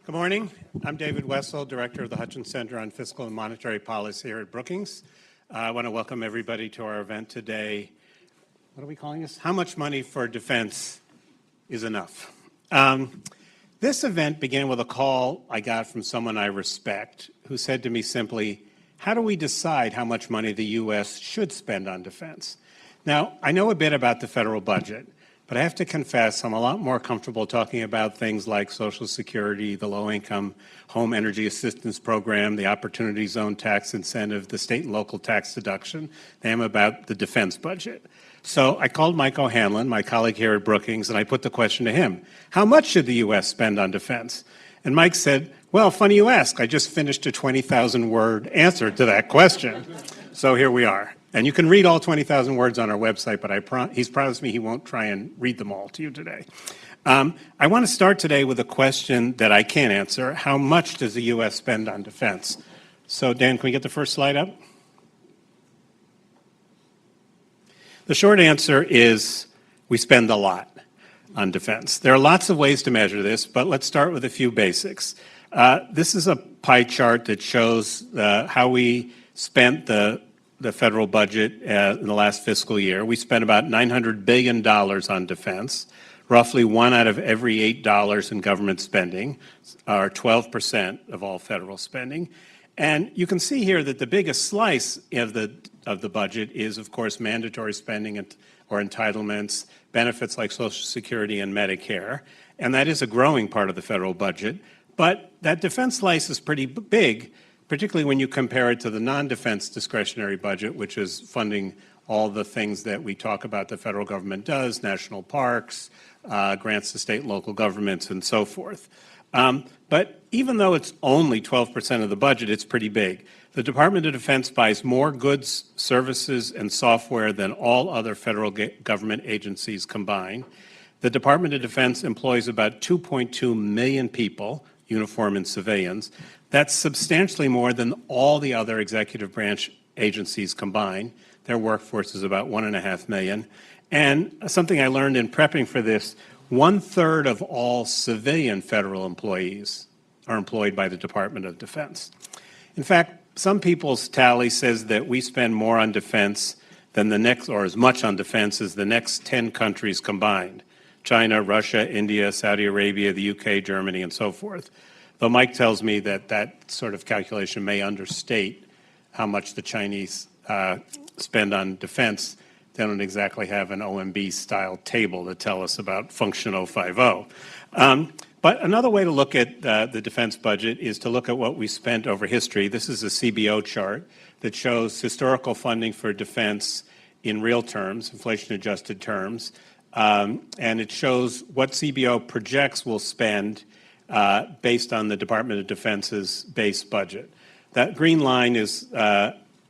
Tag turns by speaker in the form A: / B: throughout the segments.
A: Good morning. I'm David Wessel, Director of the Hutchins Center on Fiscal and Monetary Policy here at Brookings. I want to welcome everybody to our event today. What are we calling this? How much money for defense is enough? This event began with a call I got from someone I respect who said to me simply, how do we decide how much money the U.S. should spend on defense? Now, I know a bit about the federal budget, but I have to confess I'm a lot more comfortable talking about things like Social Security, the Low-Income Home Energy Assistance Program, the Opportunity Zone Tax Incentive, the state and local tax deduction, than I am about the defense budget. So I called Mike O'Hanlon, my colleague here at Brookings, and I put the question to him. How much should the U.S. spend on defense? And Mike said, well, funny you ask. I just finished a 20,000-word answer to that question. So here we are. And you can read all 20,000 words on our website, but he's promised me he won't try and read them all to you today. I want to start today with a question that I can't answer. How much does the U.S. spend on defense? So, Dan, can we get the first slide up? The short answer is we spend a lot on defense. There are lots of ways to measure this, but let's start with a few basics. This is a pie chart that shows how we spent the federal budget in the last fiscal year. We spent about $900 billion on defense, roughly one out of every $8 in government spending, or 12% of all federal spending. And you can see here that the biggest slice of the budget is, of course, mandatory spending or entitlements, benefits like Social Security and Medicare, and that is a growing part of the federal budget. But that defense slice is pretty big, particularly when you compare it to the non-defense discretionary budget, which is funding all the things that we talk about the federal government does, national parks, grants to state and local governments, and so forth. But even though it's only 12% of the budget, it's pretty big. The Department of Defense buys more goods, services, and software than all other federal government agencies combined. The Department of Defense employs about 2.2 million people, uniform and civilians. That's substantially more than all the other executive branch agencies combined. Their workforce is about 1.5 million. And something I learned in prepping for this, 1/3 of all civilian federal employees are employed by the Department of Defense. In fact, some people's tally says that we spend more on defense than the next, or as much on defense as the next 10 countries combined. China, Russia, India, Saudi Arabia, the UK, Germany, and so forth. Though Mike tells me that that sort of calculation may understate how much the Chinese spend on defense. They don't exactly have an OMB-style table to tell us about Function 050. But another way to look at the defense budget is to look at what we spent over history. This is a CBO chart that shows historical funding for defense in real terms, inflation-adjusted terms. And it shows what CBO projects will spend based on the Department of Defense's base budget. That green line is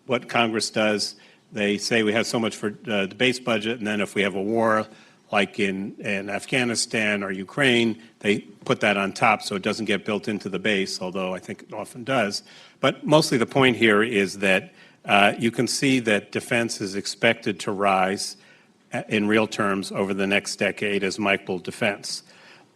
A: what Congress does. They say we have so much for the base budget, and then if we have a war like in Afghanistan or Ukraine, they put that on top so it doesn't get built into the base, although I think it often does. But mostly the point here is that you can see that defense is expected to rise in real terms over the next decade as Mike will defense.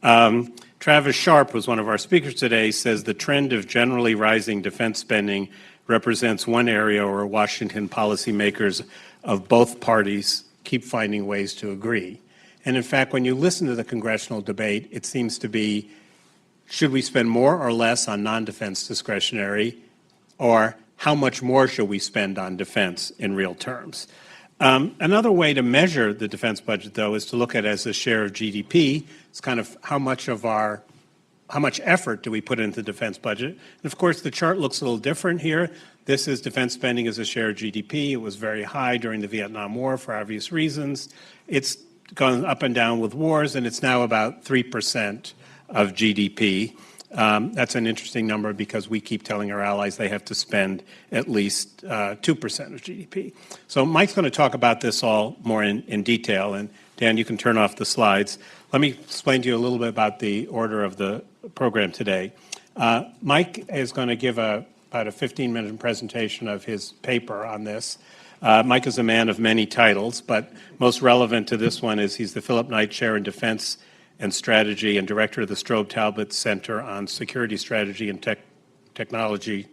A: Travis Sharp, who's one of our speakers today, says the trend of generally rising defense spending represents one area where Washington policymakers of both parties keep finding ways to agree. And in fact, when you listen to the congressional debate, it seems to be, should we spend more or less on non-defense discretionary, or how much more should we spend on defense in real terms? Another way to measure the defense budget, though, is to look at it as a share of GDP. It's kind of how much effort do we put into the defense budget? And of course, the chart looks a little different here. This is defense spending as a share of GDP. It was very high during the Vietnam War for obvious reasons. It's gone up and down with wars, and it's now about 3% of GDP. That's an interesting number because we keep telling our allies they have to spend at least 2% of GDP. So Mike's going to talk about this all more in detail, and Dan, you can turn off the slides. Let me explain to you a little bit about the order of the program today. Mike is going to give about a 15-minute presentation of his paper on this. Mike is a man of many titles, but most relevant to this one is he's the Philip Knight Chair in Defense and Strategy and director of the Strobe Talbott Center on Security Strategy and Technology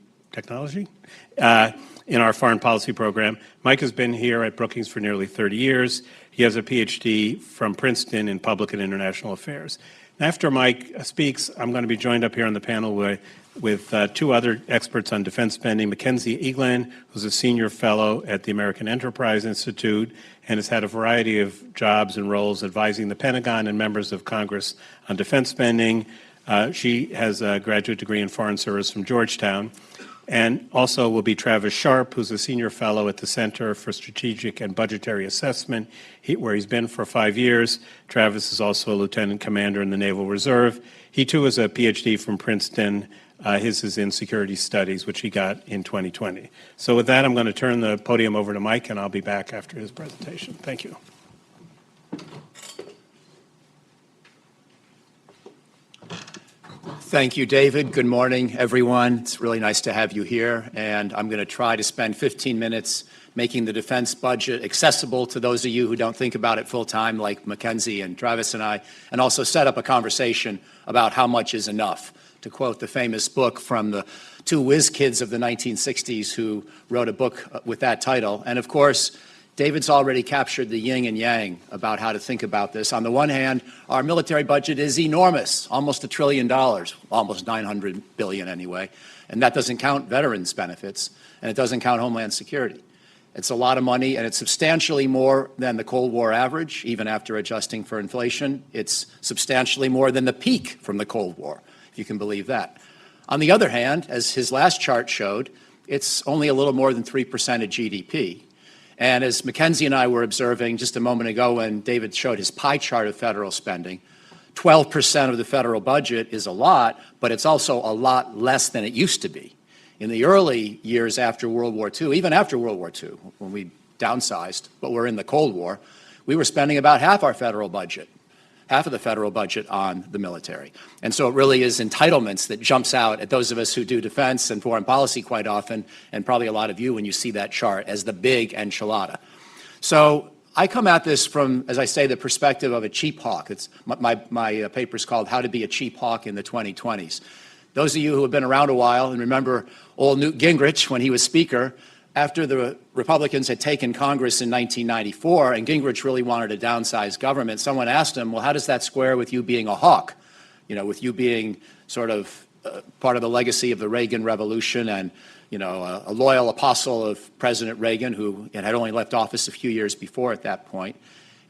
A: in our foreign policy program. Mike has been here at Brookings for nearly 30 years. He has a PhD from Princeton in public and international affairs. After Mike speaks, I'm going to be joined up here on the panel with two other experts on defense spending, Mackenzie Eaglan, who's a senior fellow at the American Enterprise Institute and has had a variety of jobs and roles advising the Pentagon and members of Congress on defense spending. She has a graduate degree in foreign service from Georgetown. And also will be Travis Sharp, who's a senior fellow at the Center for Strategic and Budgetary Assessment, where he's been for 5 years. Travis is also a lieutenant commander in the Naval Reserve. He, too, is a PhD from Princeton. His is in security studies, which he got in 2020. So with that, I'm going to turn the podium over to Mike, and I'll be back after his presentation. Thank you.
B: Thank you, David. Good morning, everyone. It's really nice to have you here, and I'm going to try to spend 15 minutes making the defense budget accessible to those of you who don't think about it full-time, like Mackenzie and Travis and I, and also set up a conversation about how much is enough, to quote the famous book from the two whiz kids of the 1960s who wrote a book with that title. And, of course, David's already captured the yin and yang about how to think about this. On the one hand, our military budget is enormous, almost $1 trillion, almost $900 billion anyway, and that doesn't count veterans' benefits, and it doesn't count Homeland Security. It's a lot of money, and it's substantially more than the Cold War average, even after adjusting for inflation. It's substantially more than the peak from the Cold War, if you can believe that. On the other hand, as his last chart showed, it's only a little more than 3% of GDP. And as Mackenzie and I were observing just a moment ago when David showed his pie chart of federal spending, 12% of the federal budget is a lot, but it's also a lot less than it used to be. In the early years after World War II, even after World War II, when we downsized, but we're in the Cold War, we were spending about half our federal budget, half of the federal budget on the military. And so it really is entitlements that jumps out at those of us who do defense and foreign policy quite often, and probably a lot of you when you see that chart, as the big enchilada. So I come at this from, as I say, the perspective of a cheap hawk. It's my paper's called How to Be a Cheap Hawk in the 2020s. Those of you who have been around a while and remember old Newt Gingrich when he was Speaker, after the Republicans had taken Congress in 1994 and Gingrich really wanted to downsize government, someone asked him, well, how does that square with you being a hawk? You know, with you being sort of part of the legacy of the Reagan Revolution and, you know, a loyal apostle of President Reagan, who had only left office a few years before at that point.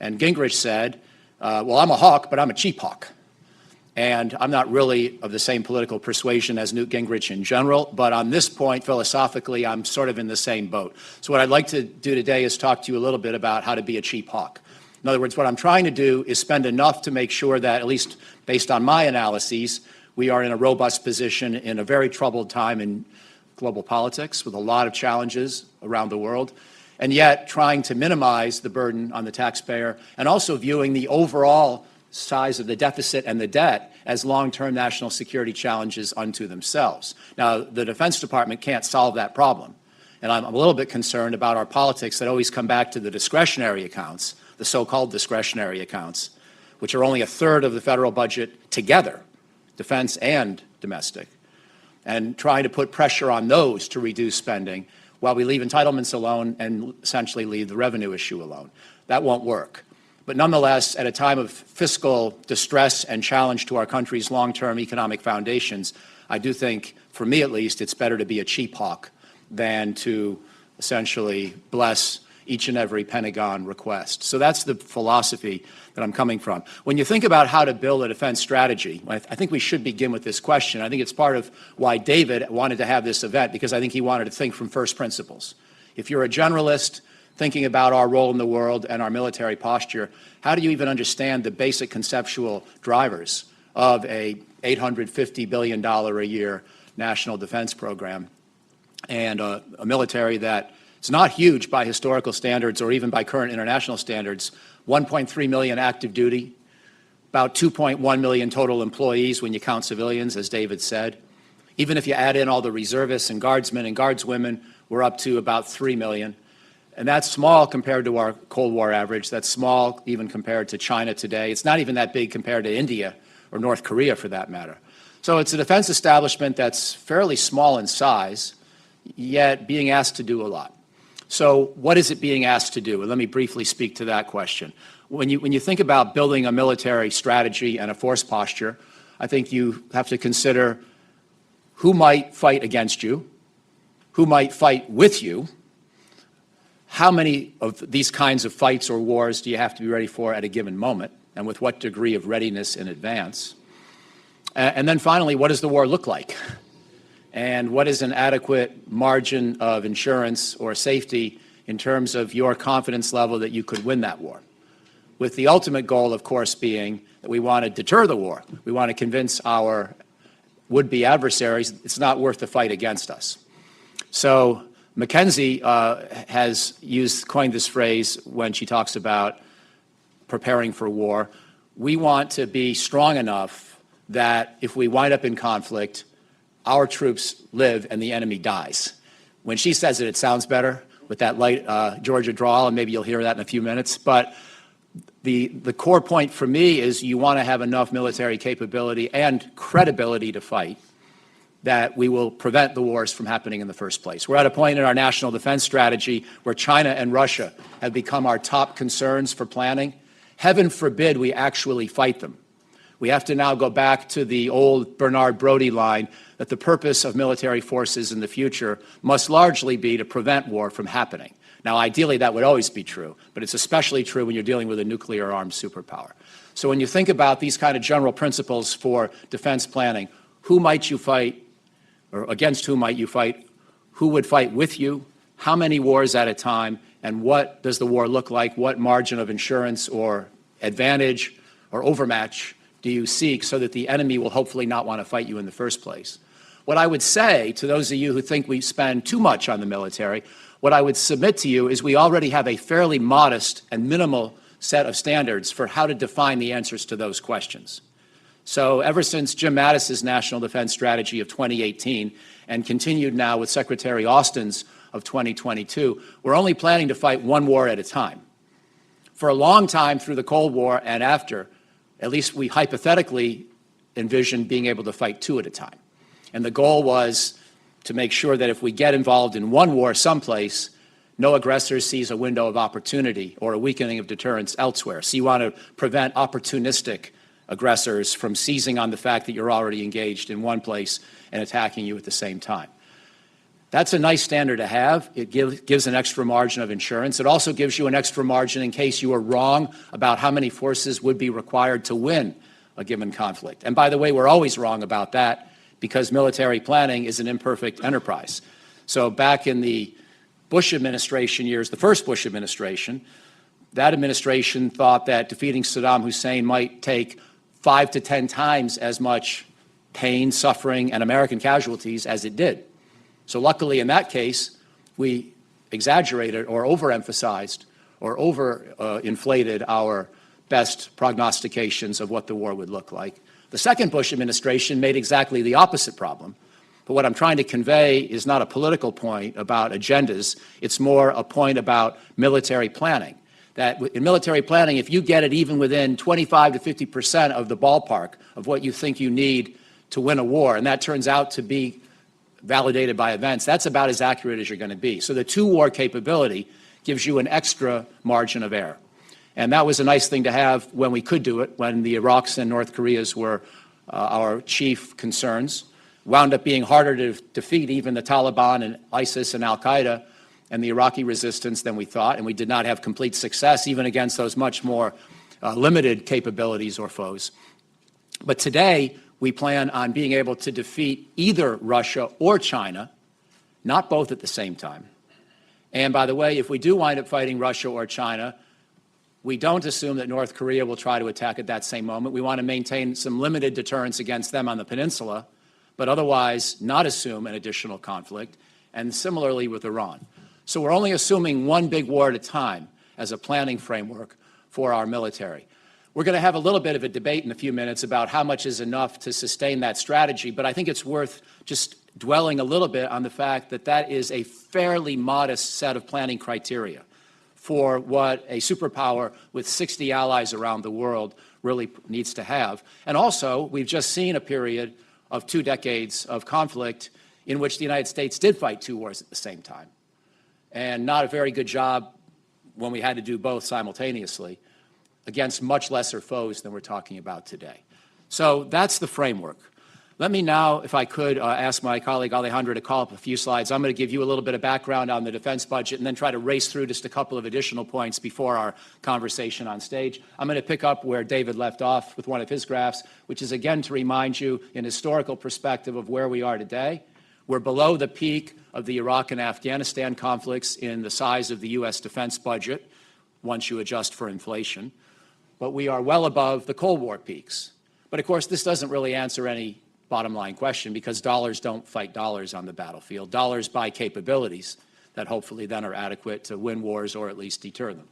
B: And Gingrich said, well, I'm a hawk, but I'm a cheap hawk. And I'm not really of the same political persuasion as Newt Gingrich in general, but on this point, philosophically, I'm sort of in the same boat. So what I'd like to do today is talk to you a little bit about how to be a cheap hawk. In other words, what I'm trying to do is spend enough to make sure that, at least based on my analyses, we are in a robust position in a very troubled time in global politics with a lot of challenges around the world, and yet trying to minimize the burden on the taxpayer and also viewing the overall size of the deficit and the debt as long-term national security challenges unto themselves. Now, the Defense Department can't solve that problem, and I'm a little bit concerned about our politics that always come back to the discretionary accounts, the so-called discretionary accounts, which are only a third of the federal budget together, defense and domestic, and trying to put pressure on those to reduce spending while we leave entitlements alone and essentially leave the revenue issue alone. That won't work. But nonetheless, at a time of fiscal distress and challenge to our country's long-term economic foundations, I do think, for me at least, it's better to be a cheap hawk than to essentially bless each and every Pentagon request. So that's the philosophy that I'm coming from. When you think about how to build a defense strategy, I think we should begin with this question. I think it's part of why David wanted to have this event, because I think he wanted to think from first principles. If you're a generalist, thinking about our role in the world and our military posture, how do you even understand the basic conceptual drivers of a $850 billion a year national defense program and a military that is not huge by historical standards or even by current international standards, 1.3 million active duty, about 2.1 million total employees when you count civilians, as David said. Even if you add in all the reservists and guardsmen and guardswomen, we're up to about 3 million. And that's small compared to our Cold War average. That's small even compared to China today. It's not even that big compared to India or North Korea, for that matter. So it's a defense establishment that's fairly small in size, yet being asked to do a lot. So what is it being asked to do? And let me briefly speak to that question. When you think about building a military strategy and a force posture, I think you have to consider who might fight against you, who might fight with you, how many of these kinds of fights or wars do you have to be ready for at a given moment, and with what degree of readiness in advance. And then finally, what does the war look like? And what is an adequate margin of insurance or safety in terms of your confidence level that you could win that war? With the ultimate goal, of course, being that we want to deter the war. We want to convince our would-be adversaries it's not worth the fight against us. So Mackenzie has coined this phrase when she talks about preparing for war. We want to be strong enough that if we wind up in conflict, our troops live and the enemy dies. When she says it, it sounds better with that light Georgia drawl, and maybe you'll hear that in a few minutes. But the core point for me is you want to have enough military capability and credibility to fight that we will prevent the wars from happening in the first place. We're at a point in our national defense strategy where China and Russia have become our top concerns for planning. Heaven forbid we actually fight them. We have to now go back to the old Bernard Brodie line that the purpose of military forces in the future must largely be to prevent war from happening. Now, ideally, that would always be true, but it's especially true when you're dealing with a nuclear-armed superpower. So when you think about these kind of general principles for defense planning, who might you fight, or against whom might you fight, who would fight with you, how many wars at a time, and what does the war look like, what margin of insurance or advantage or overmatch do you seek so that the enemy will hopefully not want to fight you in the first place? What I would say to those of you who think we spend too much on the military, what I would submit to you is we already have a fairly modest and minimal set of standards for how to define the answers to those questions. So ever since Jim Mattis's National Defense Strategy of 2018 and continued now with Secretary Austin's of 2022, we're only planning to fight one war at a time. For a long time through the Cold War and after, at least we hypothetically envisioned being able to fight two at a time. And the goal was to make sure that if we get involved in one war someplace, no aggressor sees a window of opportunity or a weakening of deterrence elsewhere. So you want to prevent opportunistic aggressors from seizing on the fact that you're already engaged in one place and attacking you at the same time. That's a nice standard to have. It gives an extra margin of insurance. It also gives you an extra margin in case you are wrong about how many forces would be required to win a given conflict. And by the way, we're always wrong about that because military planning is an imperfect enterprise. So back in the Bush administration years, the first Bush administration, that administration thought that defeating Saddam Hussein might take 5 to 10 times as much pain, suffering, and American casualties as it did. So luckily in that case, we exaggerated or overemphasized or overinflated our best prognostications of what the war would look like. The second Bush administration made exactly the opposite problem. But what I'm trying to convey is not a political point about agendas. It's more a point about military planning. That in military planning, if you get it even within 25 to 50% of the ballpark of what you think you need to win a war, and that turns out to be validated by events, that's about as accurate as you're going to be. So the two-war capability gives you an extra margin of error. And that was a nice thing to have when we could do it, when the Iraqs and North Koreas were our chief concerns. Wound up being harder to defeat even the Taliban and ISIS and al-Qaeda and the Iraqi resistance than we thought, and we did not have complete success even against those much more limited capabilities or foes. But today, we plan on being able to defeat either Russia or China, not both at the same time. And by the way, if we do wind up fighting Russia or China, we don't assume that North Korea will try to attack at that same moment. We want to maintain some limited deterrence against them on the peninsula, but otherwise not assume an additional conflict, and similarly with Iran. So we're only assuming one big war at a time as a planning framework for our military. We're going to have a little bit of a debate in a few minutes about how much is enough to sustain that strategy, but I think it's worth just dwelling a little bit on the fact that that is a fairly modest set of planning criteria for what a superpower with 60 allies around the world really needs to have. And also, we've just seen a period of 2 decades of conflict in which the United States did fight 2 wars at the same time. And not a very good job when we had to do both simultaneously against much lesser foes than we're talking about today. So that's the framework. Let me now, if I could, ask my colleague Alejandro to call up a few slides. I'm going to give you a little bit of background on the defense budget and then try to race through just a couple of additional points before our conversation on stage. I'm going to pick up where David left off with one of his graphs, which is, again, to remind you in historical perspective of where we are today. We're below the peak of the Iraq and Afghanistan conflicts in the size of the U.S. defense budget, once you adjust for inflation. But we are well above the Cold War peaks. But, of course, this doesn't really answer any bottom line question, because dollars don't fight dollars on the battlefield. Dollars buy capabilities that hopefully then are adequate to win wars or at least deter them.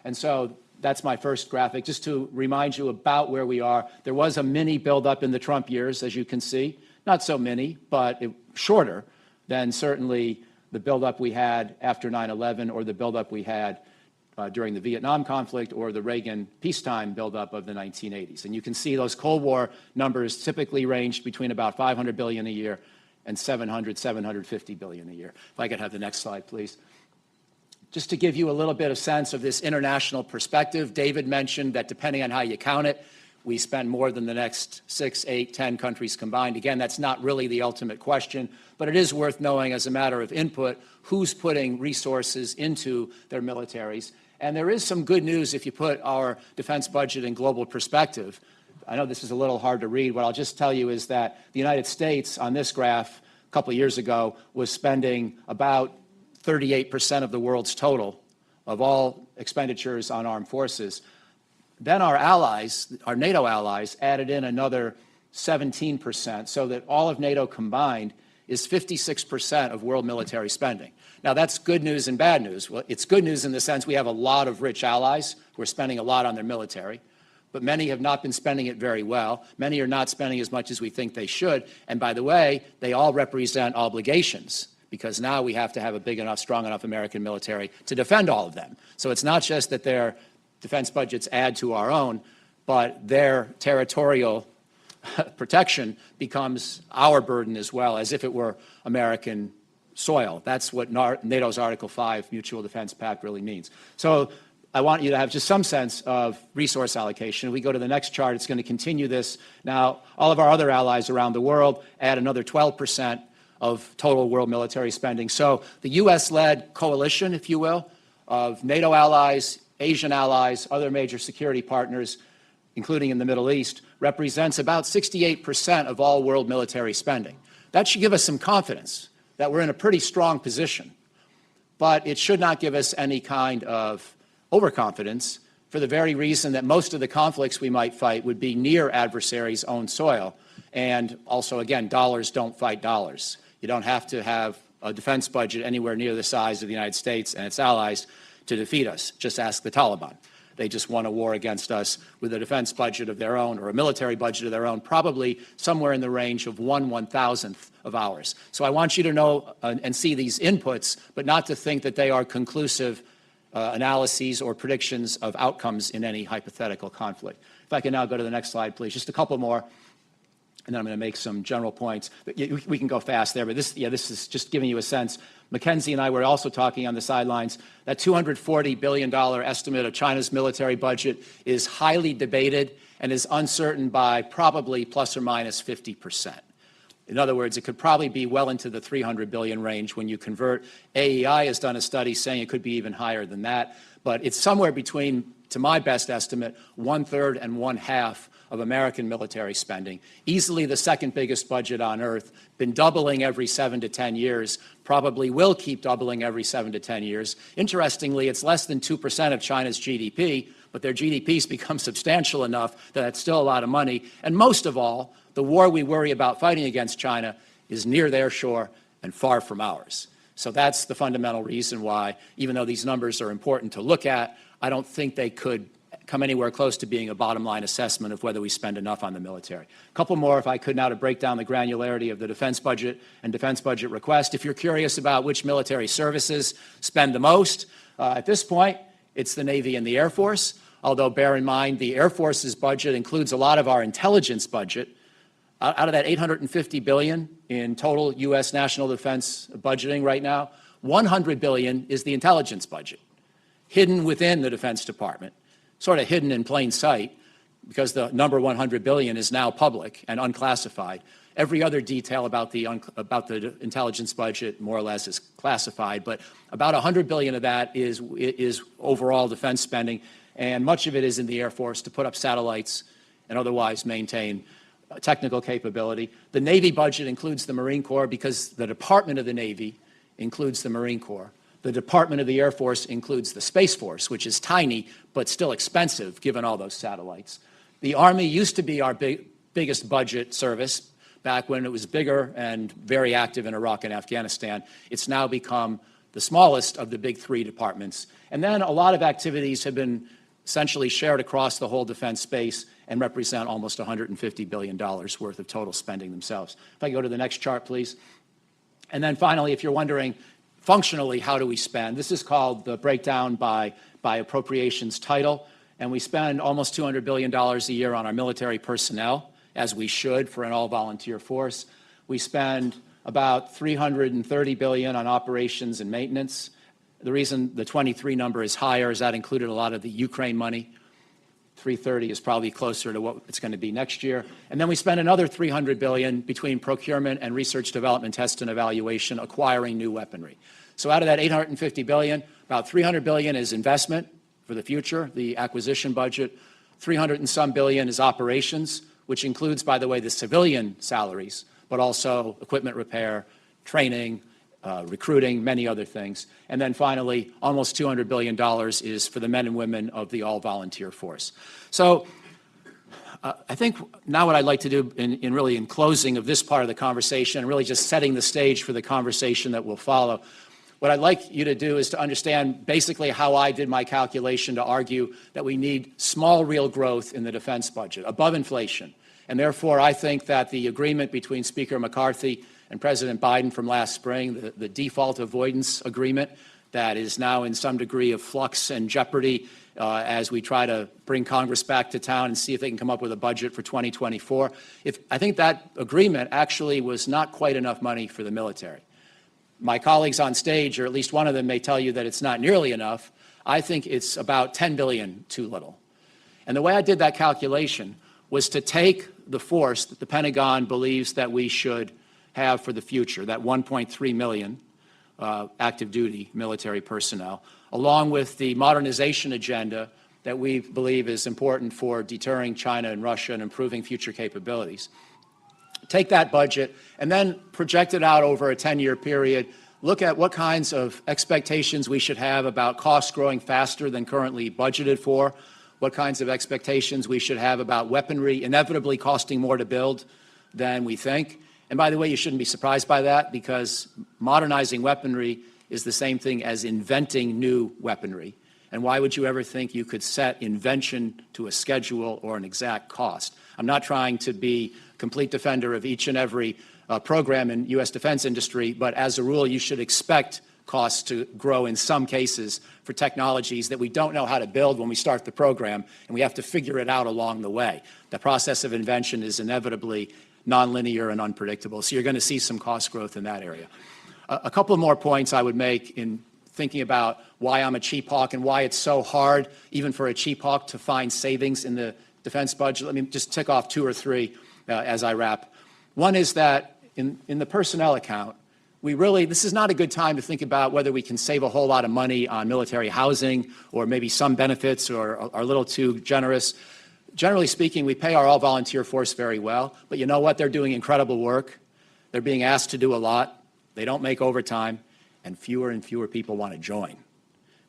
B: And so that's my first graphic, just to remind you about where we are. There was a mini buildup in the Trump years, as you can see. Not so many, but shorter than certainly the buildup we had after 9/11 or the buildup we had during the Vietnam conflict or the Reagan peacetime buildup of the 1980s. And you can see those Cold War numbers typically ranged between about $500 billion a year and $750 billion a year. If I could have the next slide, please. Just to give you a little bit of sense of this international perspective, David mentioned that depending on how you count it, we spend more than the next 6, 8, 10 countries combined. Again, that's not really the ultimate question, but it is worth knowing as a matter of input who's putting resources into their militaries. And there is some good news if you put our defense budget in global perspective. I know this is a little hard to read. What I'll just tell you is that the United States, on this graph, a couple of years ago, was spending about 38% of the world's total of all expenditures on armed forces. Then our allies, our NATO allies, added in another 17%, so that all of NATO combined is 56% of world military spending. Now, that's good news and bad news. Well, it's good news in the sense we have a lot of rich allies who are spending a lot on their military, but many have not been spending it very well. Many are not spending as much as we think they should. And by the way, they all represent obligations, because now we have to have a big enough, strong enough American military to defend all of them. So it's not just that their defense budgets add to our own, but their territorial protection becomes our burden as well, as if it were American soil. That's what NATO's Article 5 Mutual Defense Pact really means. So I want you to have just some sense of resource allocation. If we go to the next chart, it's going to continue this. Now, all of our other allies around the world add another 12% of total world military spending. So the U.S.-led coalition, if you will, of NATO allies, Asian allies, other major security partners, including in the Middle East, represents about 68% of all world military spending. That should give us some confidence that we're in a pretty strong position. But it should not give us any kind of overconfidence, for the very reason that most of the conflicts we might fight would be near adversaries' own soil. And also, again, dollars don't fight dollars. You don't have to have a defense budget anywhere near the size of the United States and its allies to defeat us. Just ask the Taliban. They just won a war against us with a defense budget of their own, or a military budget of their own, probably somewhere in the range of 1/1000th of ours. So I want you to know and see these inputs, but not to think that they are conclusive analyses or predictions of outcomes in any hypothetical conflict. If I can now go to the next slide, please. Just a couple more, and then I'm going to make some general points. We can go fast there, but this is just giving you a sense. Mackenzie and I were also talking on the sidelines. That $240 billion estimate of China's military budget is highly debated and is uncertain by probably plus or minus 50%. In other words, it could probably be well into the 300 billion range when you convert. AEI has done a study saying it could be even higher than that, but it's somewhere between, to my best estimate, 1/3 and 1/2 of American military spending. Easily the second biggest budget on earth, been doubling every 7 to 10 years, probably will keep doubling every 7 to 10 years. Interestingly, it's less than 2% of China's GDP, but their GDP's become substantial enough that it's still a lot of money. And most of all, the war we worry about fighting against China is near their shore and far from ours. So that's the fundamental reason why, even though these numbers are important to look at, I don't think they could come anywhere close to being a bottom-line assessment of whether we spend enough on the military. A couple more, if I could now, to break down the granularity of the defense budget and defense budget request. If you're curious about which military services spend the most, at this point, it's the Navy and the Air Force, although bear in mind the Air Force's budget includes a lot of our intelligence budget. Out of that $850 billion in total U.S. national defense budgeting right now, $100 billion is the intelligence budget, hidden within the Defense Department, sort of hidden in plain sight, because the number $100 billion is now public and unclassified. Every other detail about the intelligence budget, more or less, is classified, but about $100 billion of that is overall defense spending, and much of it is in the Air Force to put up satellites and otherwise maintain technical capability. The Navy budget includes the Marine Corps because the Department of the Navy includes the Marine Corps. The Department of the Air Force includes the Space Force, which is tiny but still expensive given all those satellites. The Army used to be our biggest budget service back when it was bigger and very active in Iraq and Afghanistan. It's now become the smallest of the big three departments. And then a lot of activities have been essentially shared across the whole defense space and represent almost $150 billion worth of total spending themselves. If I go to the next chart, please. And then finally, if you're wondering, functionally, how do we spend? This is called the breakdown by appropriations title, and we spend almost $200 billion a year on our military personnel, as we should for an all-volunteer force. We spend about $330 billion on operations and maintenance. The reason the 23 number is higher is that included a lot of the Ukraine money. 330 is probably closer to what it's going to be next year. And then we spend another $300 billion between procurement and research, development, test, and evaluation, acquiring new weaponry. So out of that $850 billion, about $300 billion is investment for the future, the acquisition budget. 300 and some billion is operations, which includes, by the way, the civilian salaries, but also equipment repair, training, recruiting, many other things. And then finally, almost $200 billion is for the men and women of the all-volunteer force. So I think now what I'd like to do in closing of this part of the conversation, and really just setting the stage for the conversation that will follow, what I'd like you to do is to understand basically how I did my calculation to argue that we need small real growth in the defense budget, above inflation. And therefore, I think that the agreement between Speaker McCarthy and President Biden from last spring, the default avoidance agreement that is now in some degree of flux and jeopardy as we try to bring Congress back to town and see if they can come up with a budget for 2024. I think that agreement actually was not quite enough money for the military. My colleagues on stage, or at least one of them, may tell you that it's not nearly enough. I think it's about $10 billion too little. And the way I did that calculation was to take the force that the Pentagon believes that we should have for the future, that 1.3 million active duty military personnel, along with the modernization agenda that we believe is important for deterring China and Russia and improving future capabilities. Take that budget and then project it out over a 10-year period. Look at what kinds of expectations we should have about costs growing faster than currently budgeted for, what kinds of expectations we should have about weaponry inevitably costing more to build than we think. And by the way, you shouldn't be surprised by that, because modernizing weaponry is the same thing as inventing new weaponry. And why would you ever think you could set invention to a schedule or an exact cost? I'm not trying to be a complete defender of each and every program in U.S. defense industry, but as a rule, you should expect costs to grow in some cases for technologies that we don't know how to build when we start the program, and we have to figure it out along the way. The process of invention is inevitably nonlinear and unpredictable, so you're going to see some cost growth in that area. A couple more points I would make in thinking about why I'm a cheap hawk and why it's so hard, even for a cheap hawk, to find savings in the defense budget. Let me just tick off two or three as I wrap. One is that in the personnel account, this is not a good time to think about whether we can save a whole lot of money on military housing or maybe some benefits or are a little too generous. Generally speaking, we pay our all-volunteer force very well, but you know what? They're doing incredible work. They're being asked to do a lot. They don't make overtime, and fewer people want to join.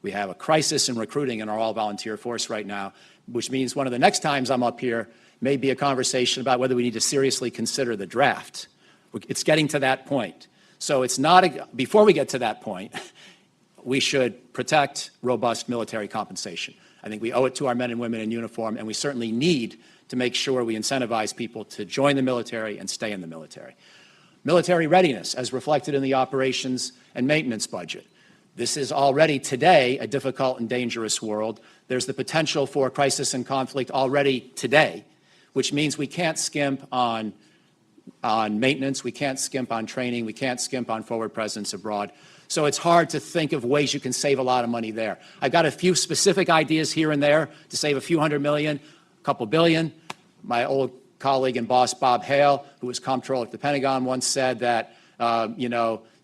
B: We have a crisis in recruiting in our all-volunteer force right now, which means one of the next times I'm up here may be a conversation about whether we need to seriously consider the draft. It's getting to that point. So it's not before we get to that point, we should protect robust military compensation. I think we owe it to our men and women in uniform, and we certainly need to make sure we incentivize people to join the military and stay in the military. Military readiness, as reflected in the operations and maintenance budget. This is already today a difficult and dangerous world. There's the potential for crisis and conflict already today, which means we can't skimp on maintenance, we can't skimp on training, we can't skimp on forward presence abroad. So it's hard to think of ways you can save a lot of money there. I've got a few specific ideas here and there to save a few $100 million, a couple billion. My old colleague and boss, Bob Hale, who was comptroller at the Pentagon, once said that,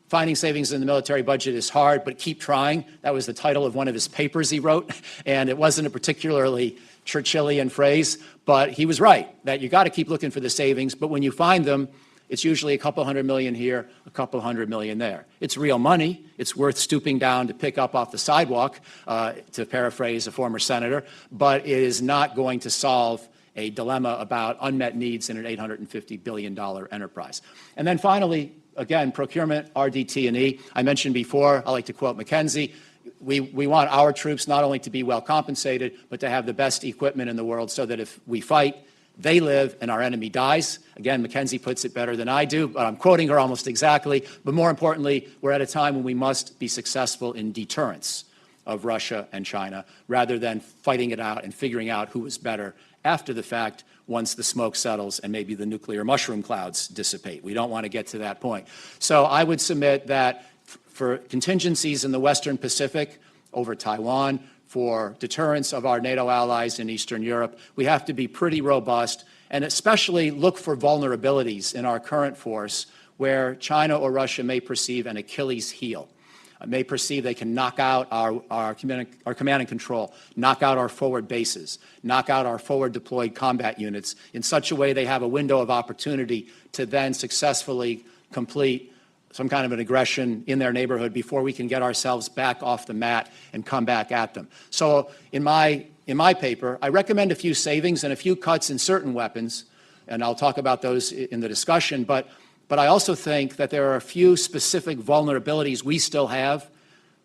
B: finding savings in the military budget is hard, but keep trying. That was the title of one of his papers he wrote, and it wasn't a particularly Churchillian phrase, but he was right, that you got to keep looking for the savings, but when you find them, it's usually a couple $100 million here, a couple $100 million there. It's real money. It's worth stooping down to pick up off the sidewalk, to paraphrase a former senator, but it is not going to solve a dilemma about unmet needs in an $850 billion enterprise. And then finally, again, procurement, RDT&E. I mentioned before, I like to quote Mackenzie, we want our troops not only to be well compensated, but to have the best equipment in the world so that if we fight, they live and our enemy dies. Again, Mackenzie puts it better than I do, but I'm quoting her almost exactly. But more importantly, we're at a time when we must be successful in deterrence of Russia and China, rather than fighting it out and figuring out who is better after the fact, once the smoke settles and maybe the nuclear mushroom clouds dissipate. We don't want to get to that point. So I would submit that for contingencies in the Western Pacific over Taiwan, for deterrence of our NATO allies in Eastern Europe, we have to be pretty robust and especially look for vulnerabilities in our current force where China or Russia may perceive an Achilles heel. May perceive they can knock out our command and control, knock out our forward bases, knock out our forward deployed combat units in such a way they have a window of opportunity to then successfully complete some kind of an aggression in their neighborhood before we can get ourselves back off the mat and come back at them. So in my paper, I recommend a few savings and a few cuts in certain weapons, and I'll talk about those in the discussion, but I also think that there are a few specific vulnerabilities we still have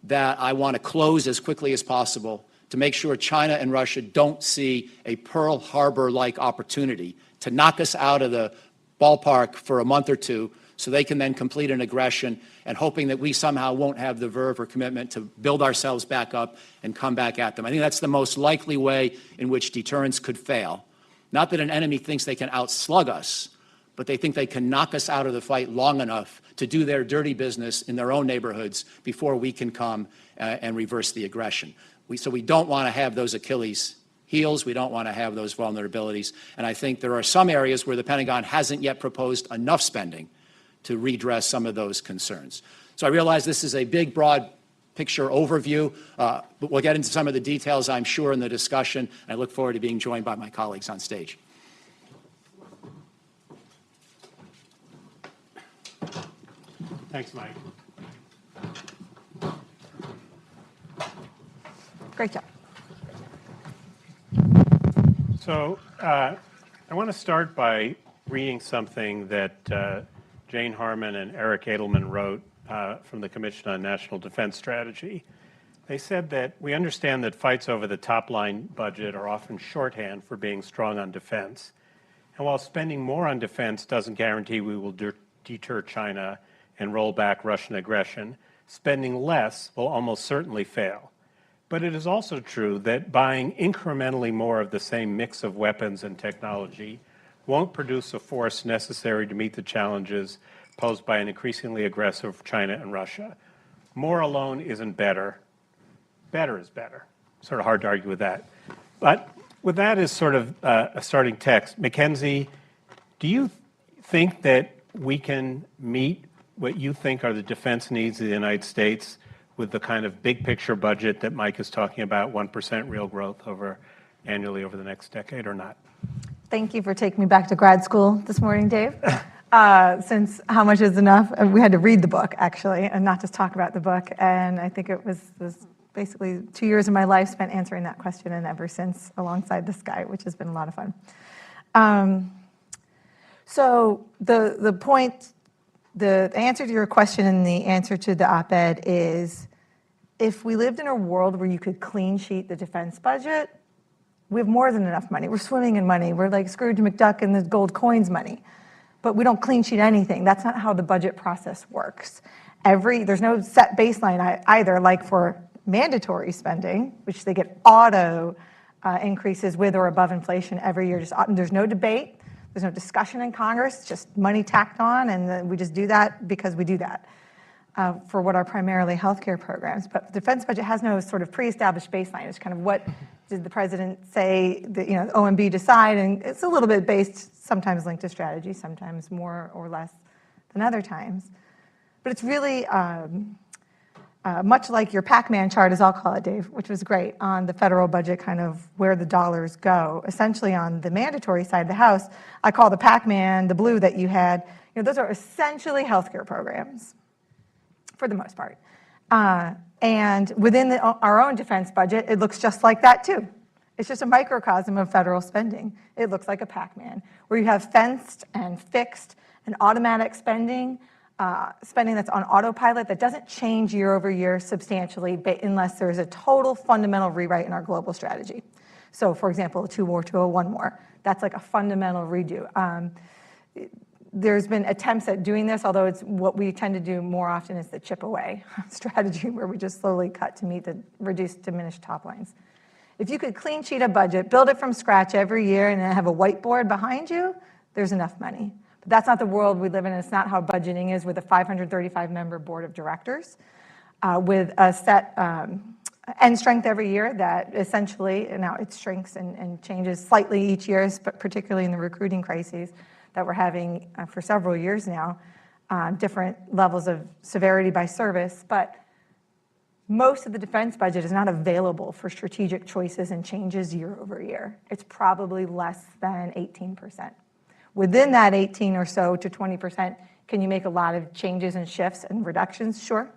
B: that I want to close as quickly as possible to make sure China and Russia don't see a Pearl Harbor-like opportunity to knock us out of the ballpark for a month or two so they can then complete an aggression, and hoping that we somehow won't have the verve or commitment to build ourselves back up and come back at them. I think that's the most likely way in which deterrence could fail. Not that an enemy thinks they can outslug us, but they think they can knock us out of the fight long enough to do their dirty business in their own neighborhoods before we can come and reverse the aggression. So we don't want to have those Achilles heels. We don't want to have those vulnerabilities. And I think there are some areas where the Pentagon hasn't yet proposed enough spending to redress some of those concerns. So I realize this is a big, broad picture overview, but we'll get into some of the details, I'm sure, in the discussion. I look forward to being joined by my colleagues on stage.
A: Thanks, Mike.
C: Great job.
A: So I want to start by reading something that Jane Harman and Eric Edelman wrote from the Commission on National Defense Strategy. They said that we understand that fights over the top-line budget are often shorthand for being strong on defense. And while spending more on defense doesn't guarantee we will deter China and roll back Russian aggression, spending less will almost certainly fail. But it is also true that buying incrementally more of the same mix of weapons and technology won't produce a force necessary to meet the challenges posed by an increasingly aggressive China and Russia. More alone isn't better. Better is better. Sort of hard to argue with that. But with that as sort of a starting text, Mackenzie, do you think that we can meet what you think are the defense needs of the United States with the kind of big picture budget that Mike is talking about, 1% real growth annually over the next decade, or not?
C: Thank you for taking me back to grad school this morning, Dave. Since How Much Is Enough, we had to read the book, actually, and not just talk about the book. And I think it was basically 2 years of my life spent answering that question, and ever since alongside this guy, which has been a lot of fun. So the answer to your question and the answer to the op-ed is if we lived in a world where you could clean sheet the defense budget, we have more than enough money. We're swimming in money. We're like Scrooge McDuck and the gold coins money. But we don't clean sheet anything. That's not how the budget process works. There's no set baseline either, like for mandatory spending, which they get auto increases with or above inflation every year. There's no debate. There's no discussion in Congress, just money tacked on, and then we just do that because we do that for what are primarily healthcare programs. But the defense budget has no sort of pre-established baseline. It's kind of what did the president say, that, OMB decide, and it's a little bit based, sometimes linked to strategy, sometimes more or less than other times. But it's really much like your Pac-Man chart, as I'll call it, Dave, which was great, on the federal budget, kind of where the dollars go. Essentially on the mandatory side of the House, I call the Pac-Man, the blue that you had, those are essentially healthcare programs, for the most part. And within our own defense budget, it looks just like that too. It's just a microcosm of federal spending. It looks like a Pac-Man, where you have fenced and fixed and automatic spending, spending that's on autopilot that doesn't change year over year substantially unless there's a total fundamental rewrite in our global strategy. So for example, a 2 war to a 1 war. That's like a fundamental redo. There's been attempts at doing this, although it's what we tend to do more often is the chip away strategy, where we just slowly cut to meet the diminished top lines. If you could clean sheet a budget, build it from scratch every year, and then have a whiteboard behind you, there's enough money. But that's not the world we live in. It's not how budgeting is with a 535-member board of directors, with a set end strength every year that essentially, now it shrinks and changes slightly each year, but particularly in the recruiting crises that we're having for several years now, different levels of severity by service. But most of the defense budget is not available for strategic choices and changes year over year. It's probably less than 18%. Within that 18 or so to 20%, can you make a lot of changes and shifts and reductions? Sure.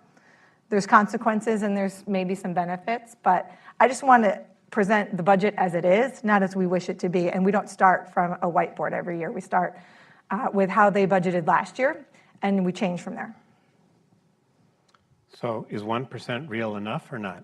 C: There's consequences and there's maybe some benefits, but I just want to present the budget as it is, not as we wish it to be. And we don't start from a whiteboard every year. We start with how they budgeted last year, and we change from there.
A: So is 1% real enough or not?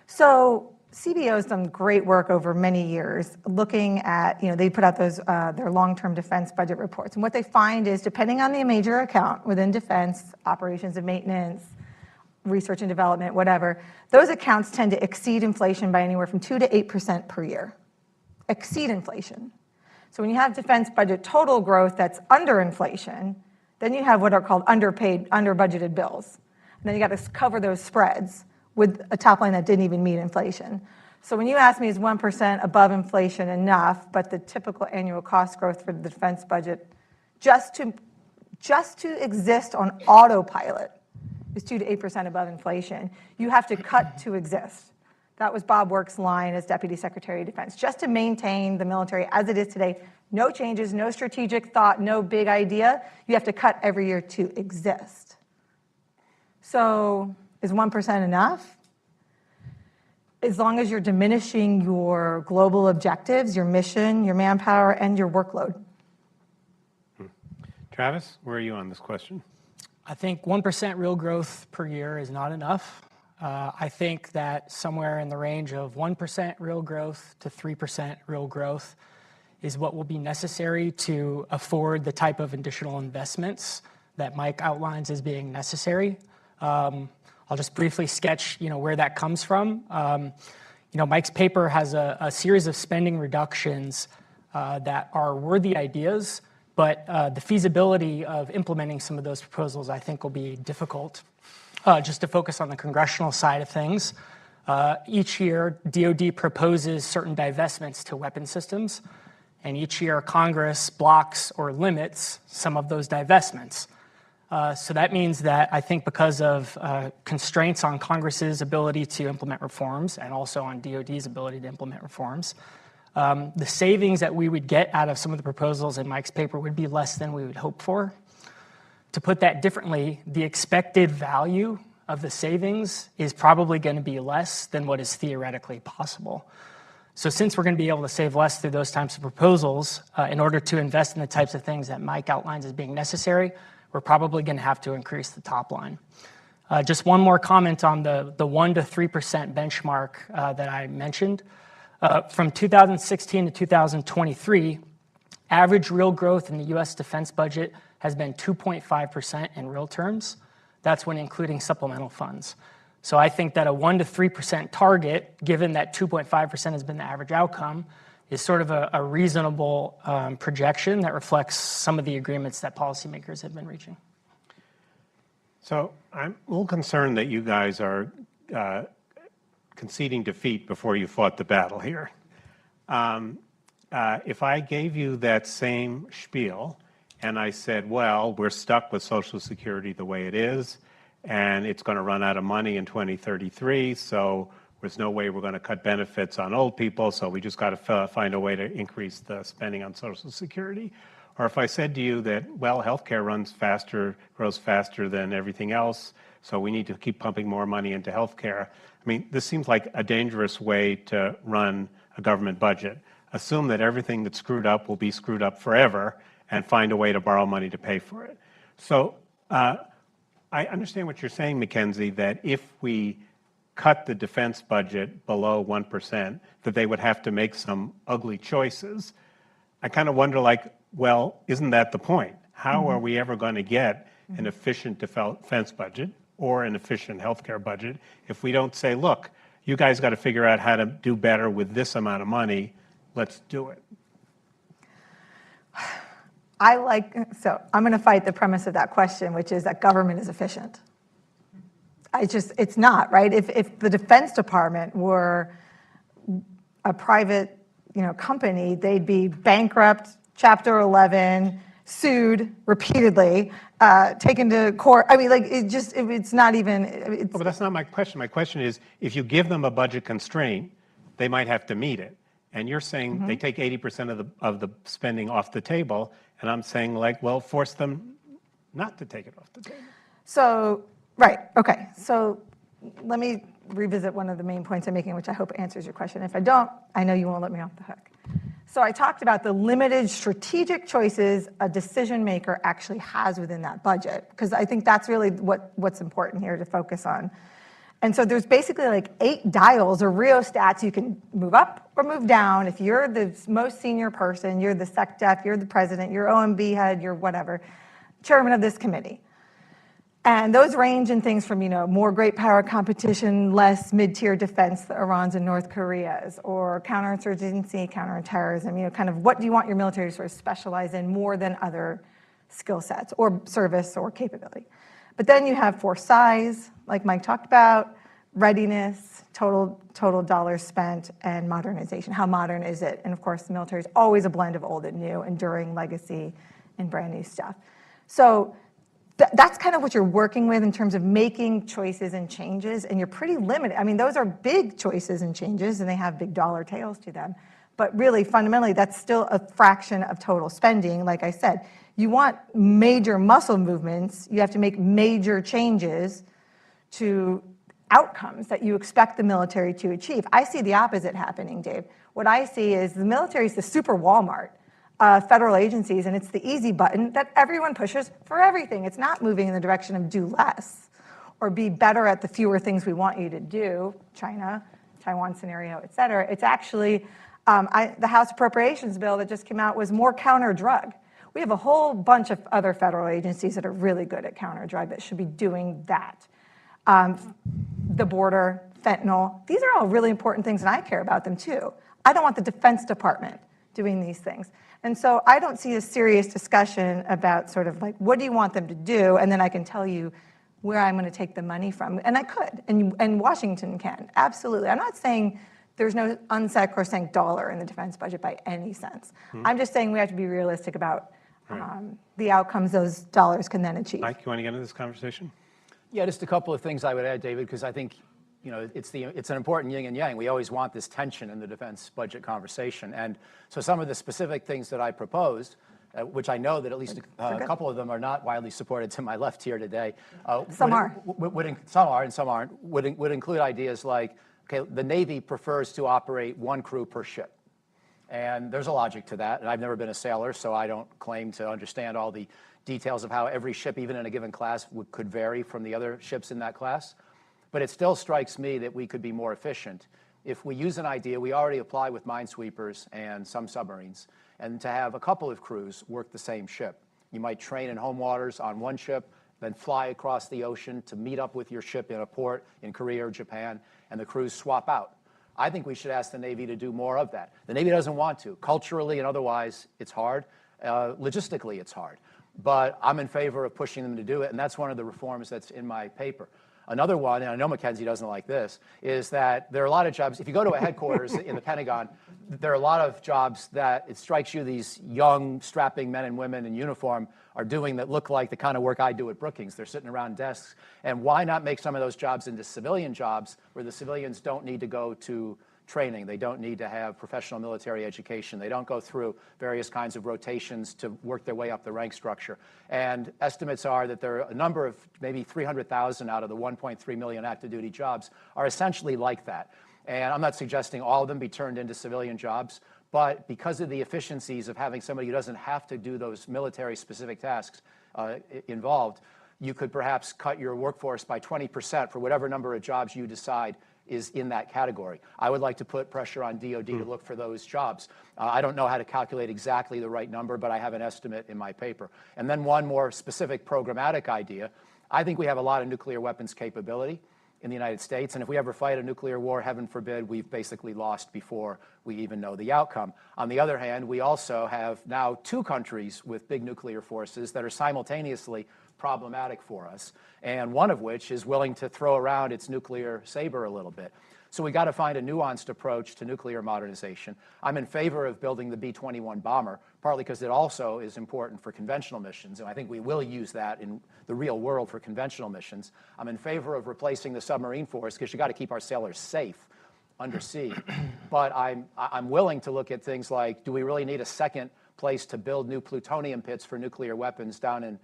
C: So CBO has done great work over many years looking at, they put out those their long-term defense budget reports. And what they find is, depending on the major account within defense, operations and maintenance, research and development, whatever, those accounts tend to exceed inflation by anywhere from 2 to 8% per year. Exceed inflation. So when you have defense budget total growth that's under inflation, then you have what are called underpaid, under-budgeted bills. And then you got to cover those spreads with a top line that didn't even meet inflation. So when you ask me, is 1% above inflation enough, but the typical annual cost growth for the defense budget just to exist on autopilot is 2 to 8% above inflation, you have to cut to exist. That was Bob Work's line as Deputy Secretary of Defense. Just to maintain the military as it is today, no changes, no strategic thought, no big idea, you have to cut every year to exist. So is 1% enough? As long as you're diminishing your global objectives, your mission, your manpower, and your workload.
A: Travis, where are you on this question?
D: I think 1% real growth per year is not enough. I think that somewhere in the range of 1% real growth to 3% real growth is what will be necessary to afford the type of additional investments that Mike outlines as being necessary. I'll just briefly sketch, where that comes from. Mike's paper has a series of spending reductions that are worthy ideas, but the feasibility of implementing some of those proposals, I think, will be difficult. Just to focus on the congressional side of things, each year DoD proposes certain divestments to weapon systems, and each year Congress blocks or limits some of those divestments. So that means that I think because of constraints on Congress's ability to implement reforms and also on DoD's ability to implement reforms, the savings that we would get out of some of the proposals in Mike's paper would be less than we would hope for. To put that differently, the expected value of the savings is probably going to be less than what is theoretically possible. So since we're going to be able to save less through those types of proposals, in order to invest in the types of things that Mike outlines as being necessary, we're probably going to have to increase the top line. Just one more comment on the 1 to 3% benchmark that I mentioned. From 2016 to 2023, average real growth in the U.S. defense budget has been 2.5% in real terms. That's when including supplemental funds. So I think that a 1 to 3% target, given that 2.5% has been the average outcome, is sort of a reasonable projection that reflects some of the agreements that policymakers have been reaching.
A: So I'm a little concerned that you guys are conceding defeat before you fought the battle here. If I gave you that same spiel and I said, well, we're stuck with Social Security the way it is, and it's going to run out of money in 2033, so there's no way we're going to cut benefits on old people, so we just got to find a way to increase the spending on Social Security. Or if I said to you that, well, healthcare grows faster than everything else, so we need to keep pumping more money into healthcare. I mean, this seems like a dangerous way to run a government budget. Assume that everything that's screwed up will be screwed up forever and find a way to borrow money to pay for it. So I understand what you're saying, Mackenzie, that if we cut the defense budget below 1%, that they would have to make some ugly choices. I kind of wonder, like, well, isn't that the point? How are we ever going to get an efficient defense budget or an efficient healthcare budget if we don't say, look, you guys got to figure out how to do better with this amount of money, let's do it?
C: So I'm going to fight the premise of that question, which is that government is efficient. It's not, right? If the Defense Department were a private, company, they'd be bankrupt, Chapter 11, sued repeatedly, taken to court. I mean, like, it's not even.
A: But that's not my question. My question is, if you give them a budget constraint, they might have to meet it. And you're saying they take 80% of the spending off the table, and I'm saying, like, well, force them not to take it off the table.
C: So, right, okay. So let me revisit one of the main points I'm making, which I hope answers your question. If I don't, I know you won't let me off the hook. So I talked about the limited strategic choices a decision maker actually has within that budget, because I think that's really what's important here to focus on. And so there's basically like 8 dials or rheostats you can move up or move down. If you're the most senior person, you're the SecDef, you're the president, you're OMB head, you're whatever, chairman of this committee. And those range in things from, more great power competition, less mid-tier defense, the Irans and North Koreas, or counterinsurgency, counterterrorism, kind of what do you want your military to sort of specialize in more than other skill sets or service or capability. But then you have for size, like Mike talked about, readiness, total dollars spent, and modernization. How modern is it? And of course, the military is always a blend of old and new, enduring legacy and brand new stuff. So that's kind of what you're working with in terms of making choices and changes, and you're pretty limited. I mean, those are big choices and changes, and they have big dollar tails to them. But really, fundamentally, that's still a fraction of total spending. Like I said, you want major muscle movements, you have to make major changes to outcomes that you expect the military to achieve. I see the opposite happening, Dave. What I see is the military is the super Walmart. Federal agencies, and it's the easy button that everyone pushes for everything. It's not moving in the direction of do less or be better at the fewer things we want you to do, China, Taiwan scenario, et cetera. It's actually, the House Appropriations bill that just came out was more counter-drug. We have a whole bunch of other federal agencies that are really good at counter-drug that should be doing that. The border, fentanyl, these are all really important things, and I care about them too. I don't want the Defense Department doing these things. And so I don't see a serious discussion about sort of like, what do you want them to do? And then I can tell you where I'm going to take the money from. And I could, and Washington can, absolutely. I'm not saying there's no unsacrosanct dollar in the defense budget by any sense. I'm just saying we have to be realistic about the outcomes those dollars can then achieve.
A: Mike, you want to get into this conversation?
B: Yeah, just a couple of things I would add, David, because I think it's an important yin and yang. We always want this tension in the defense budget conversation. And so some of the specific things that I proposed, which I know that at least a couple of them are not widely supported to my left here today.
C: Some are.
B: Some are and some aren't. Would include ideas like, okay, the Navy prefers to operate 1 crew per ship. And there's a logic to that. And I've never been a sailor, so I don't claim to understand all the details of how every ship, even in a given class, could vary from the other ships in that class. But it still strikes me that we could be more efficient if we use an idea we already apply with minesweepers and some submarines, and to have a couple of crews work the same ship. You might train in home waters on one ship, then fly across the ocean to meet up with your ship in a port in Korea or Japan, and the crews swap out. I think we should ask the Navy to do more of that. The Navy doesn't want to. Culturally and otherwise, it's hard. Logistically, it's hard. But I'm in favor of pushing them to do it, and that's one of the reforms that's in my paper. Another one, and I know Mackenzie doesn't like this, is that there are a lot of jobs. If you go to a headquarters in the Pentagon, there are a lot of jobs that it strikes you these young, strapping men and women in uniform are doing that look like the kind of work I do at Brookings. They're sitting around desks. And why not make some of those jobs into civilian jobs where the civilians don't need to go to training. They don't need to have professional military education. They don't go through various kinds of rotations to work their way up the rank structure. And estimates are that there are a number of, maybe 300,000 out of the 1.3 million active duty jobs are essentially like that. And I'm not suggesting all of them be turned into civilian jobs, but because of the efficiencies of having somebody who doesn't have to do those military-specific tasks involved, you could perhaps cut your workforce by 20% for whatever number of jobs you decide is in that category. I would like to put pressure on DOD to look for those jobs. I don't know how to calculate exactly the right number, but I have an estimate in my paper. And then one more specific programmatic idea. I think we have a lot of nuclear weapons capability in the United States, and if we ever fight a nuclear war, heaven forbid, we've basically lost before we even know the outcome. On the other hand, we also have now 2 countries with big nuclear forces that are simultaneously problematic for us, and one of which is willing to throw around its nuclear saber a little bit. So we got to find a nuanced approach to nuclear modernization. I'm in favor of building the B-21 bomber, partly because it also is important for conventional missions, and I think we will use that in the real world for conventional missions. I'm in favor of replacing the submarine force because you got to keep our sailors safe undersea. But I'm willing to look at things like, do we really need a second place to build new plutonium pits for nuclear weapons down in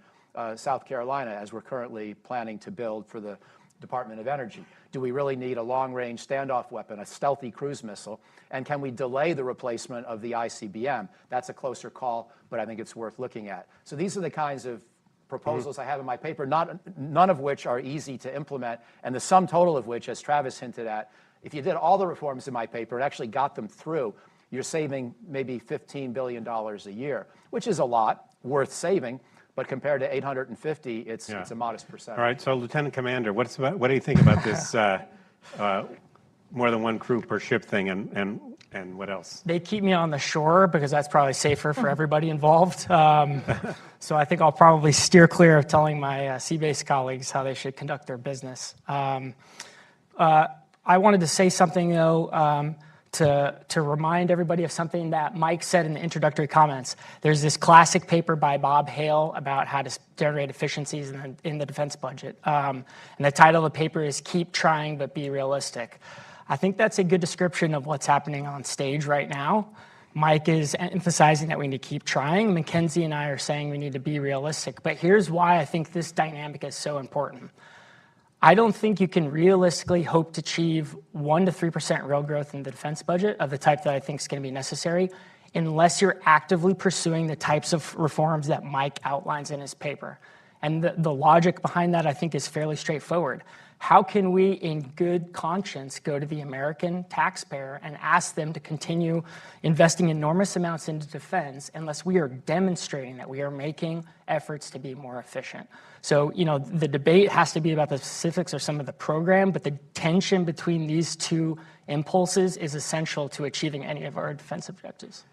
B: South Carolina, as we're currently planning to build for the Department of Energy? Do we really need a long-range standoff weapon, a stealthy cruise missile? And can we delay the replacement of the ICBM? That's a closer call, but I think it's worth looking at. So these are the kinds of proposals I have in my paper, none of which are easy to implement, and the sum total of which, as Travis hinted at, if you did all the reforms in my paper and actually got them through, you're saving maybe $15 billion a year, which is a lot, worth saving. But compared to 850, it's a modest percentage.
A: All right, so Lieutenant Commander, what do you think about this more than one crew per ship thing, and what else?
D: They keep me on the shore because that's probably safer for everybody involved. So I think I'll probably steer clear of telling my sea-based colleagues how they should conduct their business. I wanted to say something, though, to remind everybody of something that Mike said in the introductory comments. There's this classic paper by Bob Hale about how to generate efficiencies in the defense budget. And the title of the paper is Keep Trying But Be Realistic. I think that's a good description of what's happening on stage right now. Mike is emphasizing that we need to keep trying. Mackenzie and I are saying we need to be realistic. But here's why I think this dynamic is so important. I don't think you can realistically hope to achieve 1% to 3% real growth in the defense budget of the type that I think is going to be necessary unless you're actively pursuing the types of reforms that Mike outlines in his paper. And the logic behind that, I think, is fairly straightforward. How can we, in good conscience, go to the American taxpayer and ask them to continue investing enormous amounts into defense unless we are demonstrating that we are making efforts to be more efficient? So, the debate has to be about the specifics of some of the program, but the tension between these two impulses is essential to achieving any of our defense objectives.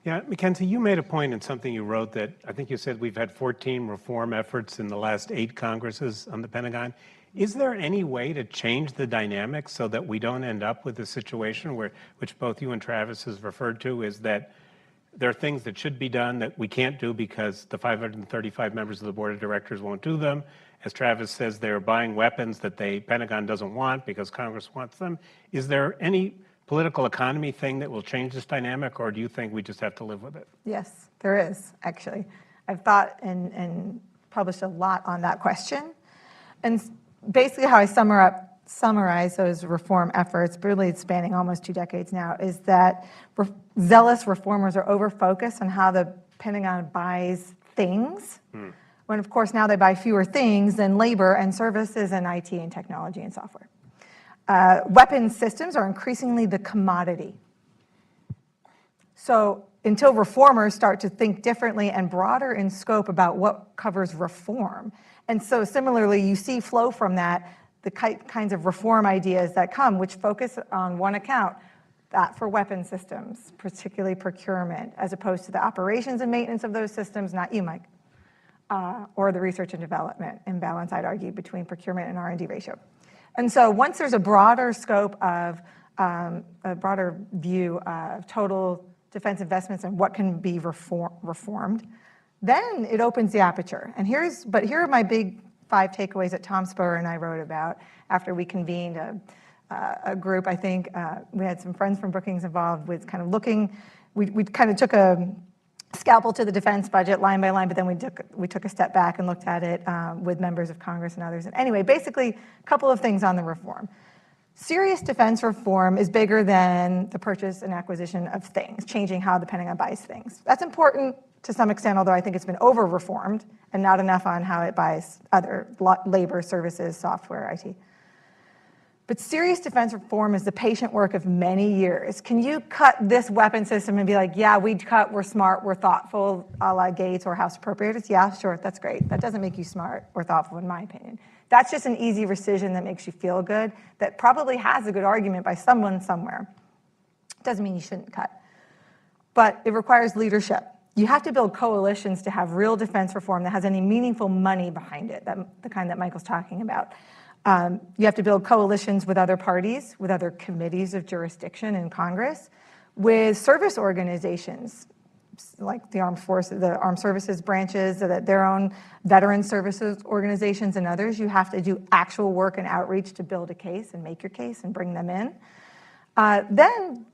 A: Yeah, Mackenzie, you made a point in something you wrote that I think you said we've had 14 reform efforts in the last 8 Congresses on the Pentagon. Is there any way to change the dynamic so that we don't end up with a situation which both you and Travis has referred to, is that there are things that should be done that we can't do because the 535 members of the board of directors won't do them? As Travis says, they're buying weapons that the Pentagon doesn't want because Congress wants them. Is there any political economy thing that will change this dynamic, or do you think we just have to live with it?
C: Yes, there is, actually. I've thought and published a lot on that question. And basically how I sum summarize those reform efforts, really spanning almost 2 decades now, is that zealous reformers are over-focused on how the Pentagon buys things, when of course now they buy fewer things than labor and services and IT and technology and software. Weapons systems are increasingly the commodity. So until reformers start to think differently and broader in scope about what covers reform, and so similarly you see flow from that, the kinds of reform ideas that come, which focus on one account, that for weapon systems, particularly procurement, as opposed to the operations and maintenance of those systems, not you, Mike, or the research and development imbalance, I'd argue, between procurement and R&D ratio. And so once there's a broader scope of, a broader view of total defense investments and what can be reformed, then it opens the aperture. And here are my big 5 takeaways that Tom Spoer and I wrote about after we convened a group. I think we had some friends from Brookings involved with kind of looking. We kind of took a scalpel to the defense budget line by line, but then we took a step back and looked at it with members of Congress and others. And anyway, basically, a couple of things on the reform. Serious defense reform is bigger than the purchase and acquisition of things, changing how the Pentagon buys things. That's important to some extent, although I think it's been over-reformed and not enough on how it buys other labor, services, software, IT. But serious defense reform is the patient work of many years. Can you cut this weapon system and be like, yeah, we're smart, we're thoughtful, a la Gates or House Appropriators? Yeah, sure, that's great. That doesn't make you smart or thoughtful, in my opinion. That's just an easy rescission that makes you feel good, that probably has a good argument by someone somewhere. Doesn't mean you shouldn't cut. But it requires leadership. You have to build coalitions to have real defense reform that has any meaningful money behind it, the kind that Michael's talking about. You have to build coalitions with other parties, with other committees of jurisdiction in Congress, with service organizations like the armed services branches, their own veteran services organizations and others. You have to do actual work and outreach to build a case and make your case and bring them in. Then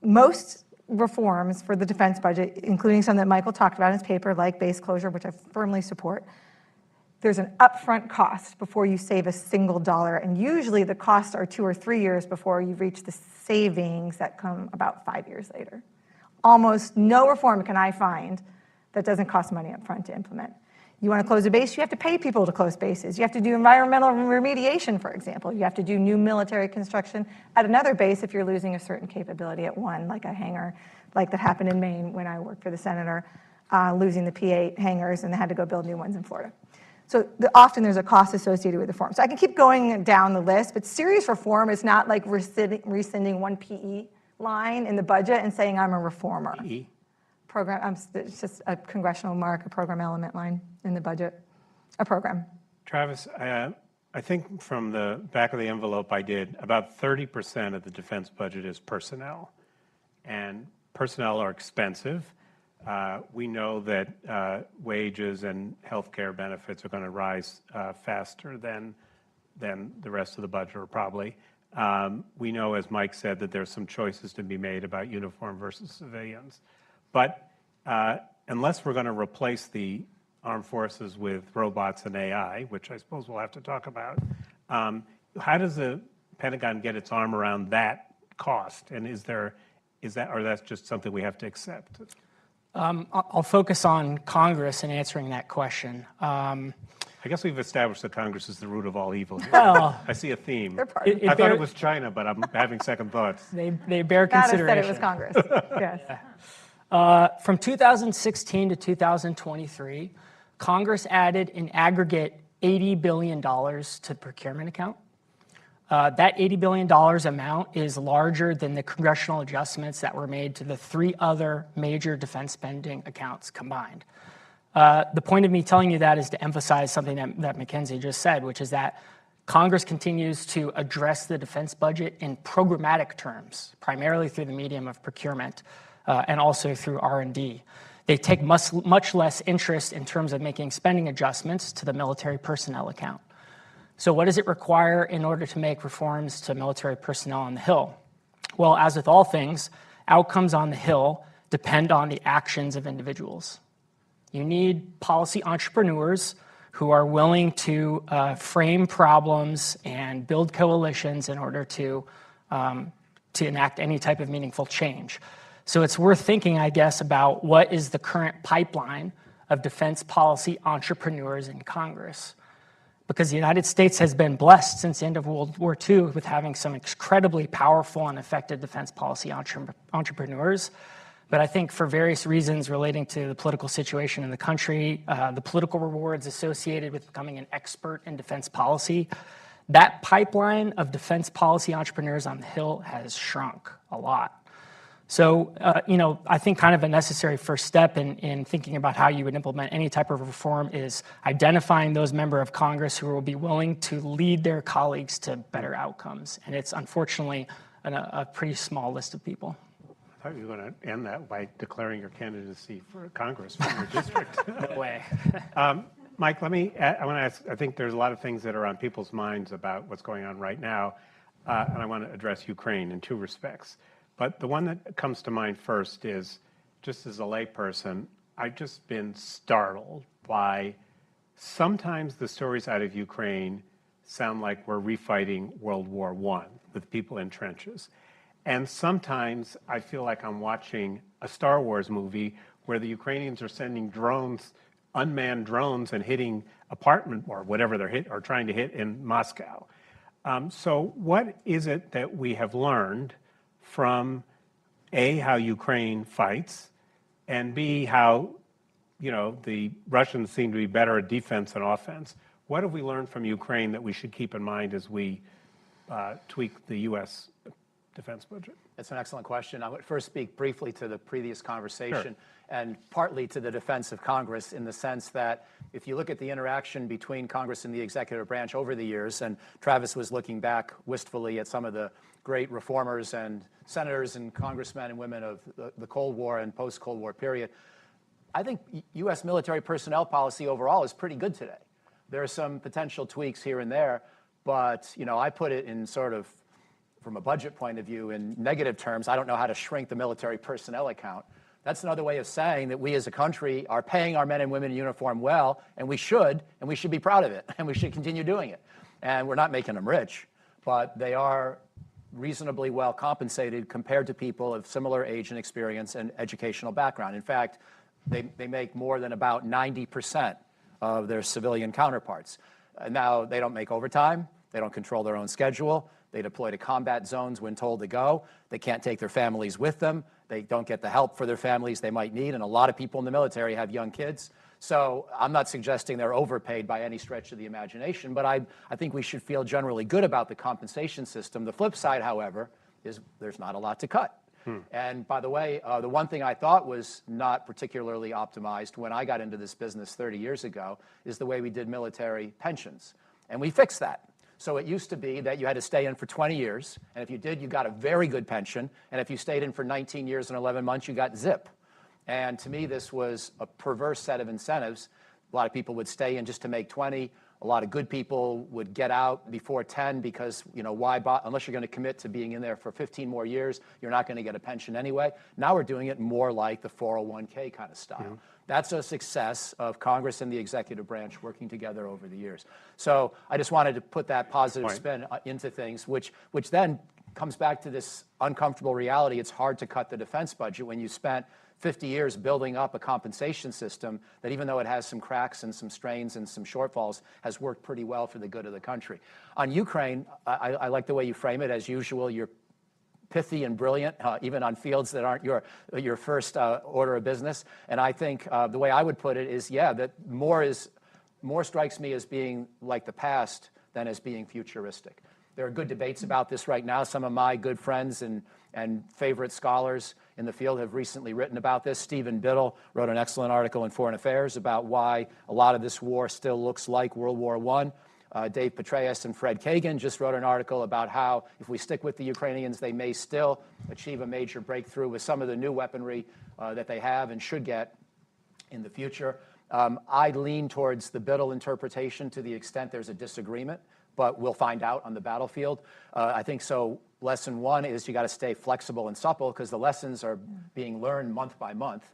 C: most reforms for the defense budget, including some that Michael talked about in his paper, like base closure, which I firmly support, there's an upfront cost before you save a single dollar, and usually the costs are 2 or 3 years before you reach the savings that come about 5 years later. Almost no reform can I find that doesn't cost money up front to implement. You want to close a base, you have to pay people to close bases. You have to do environmental remediation, for example. You have to do new military construction at another base if you're losing a certain capability at one, like a hangar, like that happened in Maine when I worked for the senator, losing the P-8 hangars, and they had to go build new ones in Florida. So often there's a cost associated with reform. So I can keep going down the list, but serious reform is not like rescinding one PE line in the budget and saying I'm a reformer.
A: PE?
C: Program, it's just a congressional mark, a program element line in the budget, a program.
A: Travis, I think from the back of the envelope I did, about 30% of the defense budget is personnel. And personnel are expensive. We know that wages and health care benefits are going to rise faster than the rest of the budget, or probably. We know, as Mike said, that there's some choices to be made about uniform versus civilians. But unless we're going to replace the armed forces with robots and AI, which I suppose we'll have to talk about, how does the Pentagon get its arm around that cost? And is that, or that's just something we have to accept?
D: I'll focus on Congress in answering that question.
A: I guess we've established that Congress is the root of all evil.
D: Well,
A: I see a theme.
C: It
A: I thought it was China, but I'm having second thoughts.
D: They bear
C: That
D: consideration.
C: said it was Congress, yes.
D: From 2016 to 2023, Congress added an aggregate $80 billion to the procurement account. That $80 billion amount is larger than the congressional adjustments that were made to the 3 other major defense spending accounts combined. The point of me telling you that is to emphasize something that Mackenzie just said, which is that Congress continues to address the defense budget in programmatic terms, primarily through the medium of procurement and also through R&D. They take much less interest in terms of making spending adjustments to the military personnel account. So what does it require in order to make reforms to military personnel on the Hill? Well, as with all things, outcomes on the Hill depend on the actions of individuals. You need policy entrepreneurs who are willing to frame problems and build coalitions in order to enact any type of meaningful change. So it's worth thinking, I guess, about what is the current pipeline of defense policy entrepreneurs in Congress. Because the United States has been blessed since the end of World War II with having some incredibly powerful and effective defense policy entrepreneurs. But I think for various reasons relating to the political situation in the country, the political rewards associated with becoming an expert in defense policy, that pipeline of defense policy entrepreneurs on the Hill has shrunk a lot. So, I think kind of a necessary first step in thinking about how you would implement any type of reform is identifying those members of Congress who will be willing to lead their colleagues to better outcomes. And it's unfortunately a pretty small list of people.
A: I thought you were going to end that by declaring your candidacy for Congress from your district.
D: No way.
A: Mike, I want to ask, I think there's a lot of things that are on people's minds about what's going on right now, and I want to address Ukraine in two respects. But the one that comes to mind first is, just as a layperson, I've just been startled by sometimes the stories out of Ukraine sound like we're refighting World War I with people in trenches. And sometimes I feel like I'm watching a Star Wars movie where the Ukrainians are sending drones, unmanned drones, and hitting apartment or whatever they're or trying to hit in Moscow. So what is it that we have learned from A, how Ukraine fights, and B, how the Russians seem to be better at defense than offense? What have we learned from Ukraine that we should keep in mind as we tweak the U.S. defense budget?
B: That's an excellent question. I would first speak briefly to the previous conversation.
A: Sure.
B: And partly to the defense of Congress, in the sense that if you look at the interaction between Congress and the executive branch over the years, and Travis was looking back wistfully at some of the great reformers and senators and congressmen and women of the Cold War and post-Cold War period, I think U.S. military personnel policy overall is pretty good today. There are some potential tweaks here and there, but I put it in sort of, from a budget point of view, in negative terms. I don't know how to shrink the military personnel account. That's another way of saying that we as a country are paying our men and women in uniform well, and we should be proud of it, and we should continue doing it. And we're not making them rich, but they are reasonably well compensated compared to people of similar age and experience and educational background. In fact, they make more than about 90% of their civilian counterparts. Now, they don't make overtime. They don't control their own schedule. They deploy to combat zones when told to go. They can't take their families with them. They don't get the help for their families they might need, and a lot of people in the military have young kids. So I'm not suggesting they're overpaid by any stretch of the imagination, but I think we should feel generally good about the compensation system. The flip side, however, is there's not a lot to cut. And by the way, the one thing I thought was not particularly optimized when I got into this business 30 years ago is the way we did military pensions. And we fixed that. So it used to be that you had to stay in for 20 years, and if you did, you got a very good pension, and if you stayed in for 19 years and 11 months, you got zip. And to me, this was a perverse set of incentives. A lot of people would stay in just to make 20. A lot of good people would get out before 10 because, why unless you're going to commit to being in there for 15 more years, you're not going to get a pension anyway. Now we're doing it more like the 401k kind of style. Yeah. That's a success of Congress and the executive branch working together over the years. So I just wanted to put that positive spin into things, which then comes back to this uncomfortable reality. It's hard to cut the defense budget when you spent 50 years building up a compensation system that, even though it has some cracks and some strains and some shortfalls, has worked pretty well for the good of the country. On Ukraine, I like the way you frame it. As usual, you're pithy and brilliant, even on fields that aren't your first order of business. And I think the way I would put it is, that more strikes me as being like the past than as being futuristic. There are good debates about this right now. Some of my good friends and favorite scholars in the field have recently written about this. Stephen Biddle wrote an excellent article in Foreign Affairs about why a lot of this war still looks like World War I. Dave Petraeus and Fred Kagan just wrote an article about how if we stick with the Ukrainians, they may still achieve a major breakthrough with some of the new weaponry that they have and should get in the future. I lean towards the Biddle interpretation to the extent there's a disagreement, but we'll find out on the battlefield. I think so. Lesson one is you got to stay flexible and supple because the lessons are being learned month by month.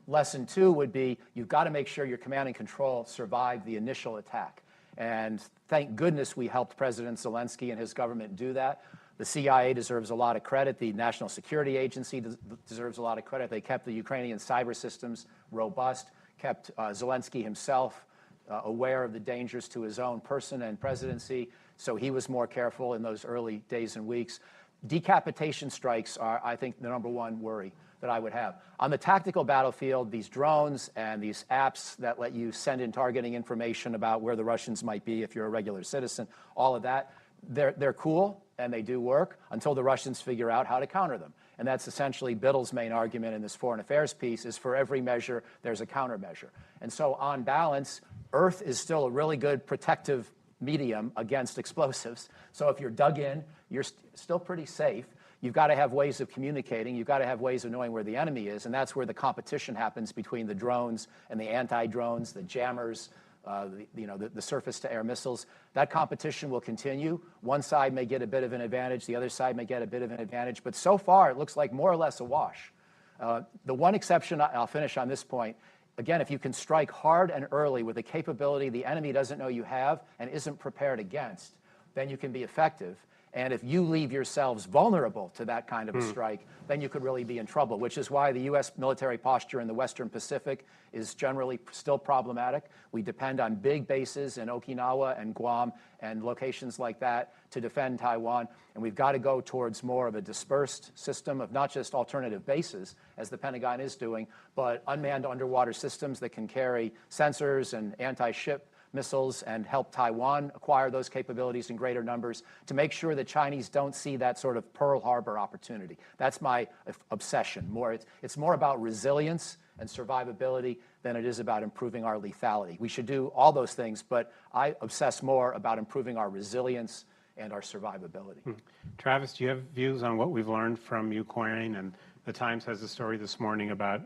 B: Lesson 2 would be you've got to make sure your command and control survive the initial attack. And thank goodness we helped President Zelensky and his government do that. The CIA deserves a lot of credit. The National Security Agency deserves a lot of credit. They kept the Ukrainian cyber systems robust, kept Zelensky himself aware of the dangers to his own person and presidency, so he was more careful in those early days and weeks. Decapitation strikes are, I think, the number one worry that I would have. On the tactical battlefield, these drones and these apps that let you send in targeting information about where the Russians might be if you're a regular citizen, all of that, they're cool and they do work until the Russians figure out how to counter them. And that's essentially Biddle's main argument in this foreign affairs piece is for every measure, there's a countermeasure. And so on balance, Earth is still a really good protective medium against explosives. So if you're dug in, you're still pretty safe. You've got to have ways of communicating. You've got to have ways of knowing where the enemy is. And that's where the competition happens between the drones and the anti-drones, the jammers, the surface-to-air missiles. That competition will continue. One side may get a bit of an advantage. The other side may get a bit of an advantage. But so far, it looks like more or less a wash. The one exception, I'll finish on this point. Again, if you can strike hard and early with a capability the enemy doesn't know you have and isn't prepared against, then you can be effective. And if you leave yourselves vulnerable to that kind of a strike, then you could really be in trouble, which is why the U.S. military posture in the Western Pacific is generally still problematic. We depend on big bases in Okinawa and Guam and locations like that to defend Taiwan. And we've got to go towards more of a dispersed system of not just alternative bases, as the Pentagon is doing, but unmanned underwater systems that can carry sensors and anti-ship missiles and help Taiwan acquire those capabilities in greater numbers to make sure that Chinese don't see that sort of Pearl Harbor opportunity. That's my obsession. It's more about resilience and survivability than it is about improving our lethality. We should do all those things, but I obsess more about improving our resilience and our survivability.
A: Travis, do you have views on what we've learned from Ukraine? And the Times has a story this morning about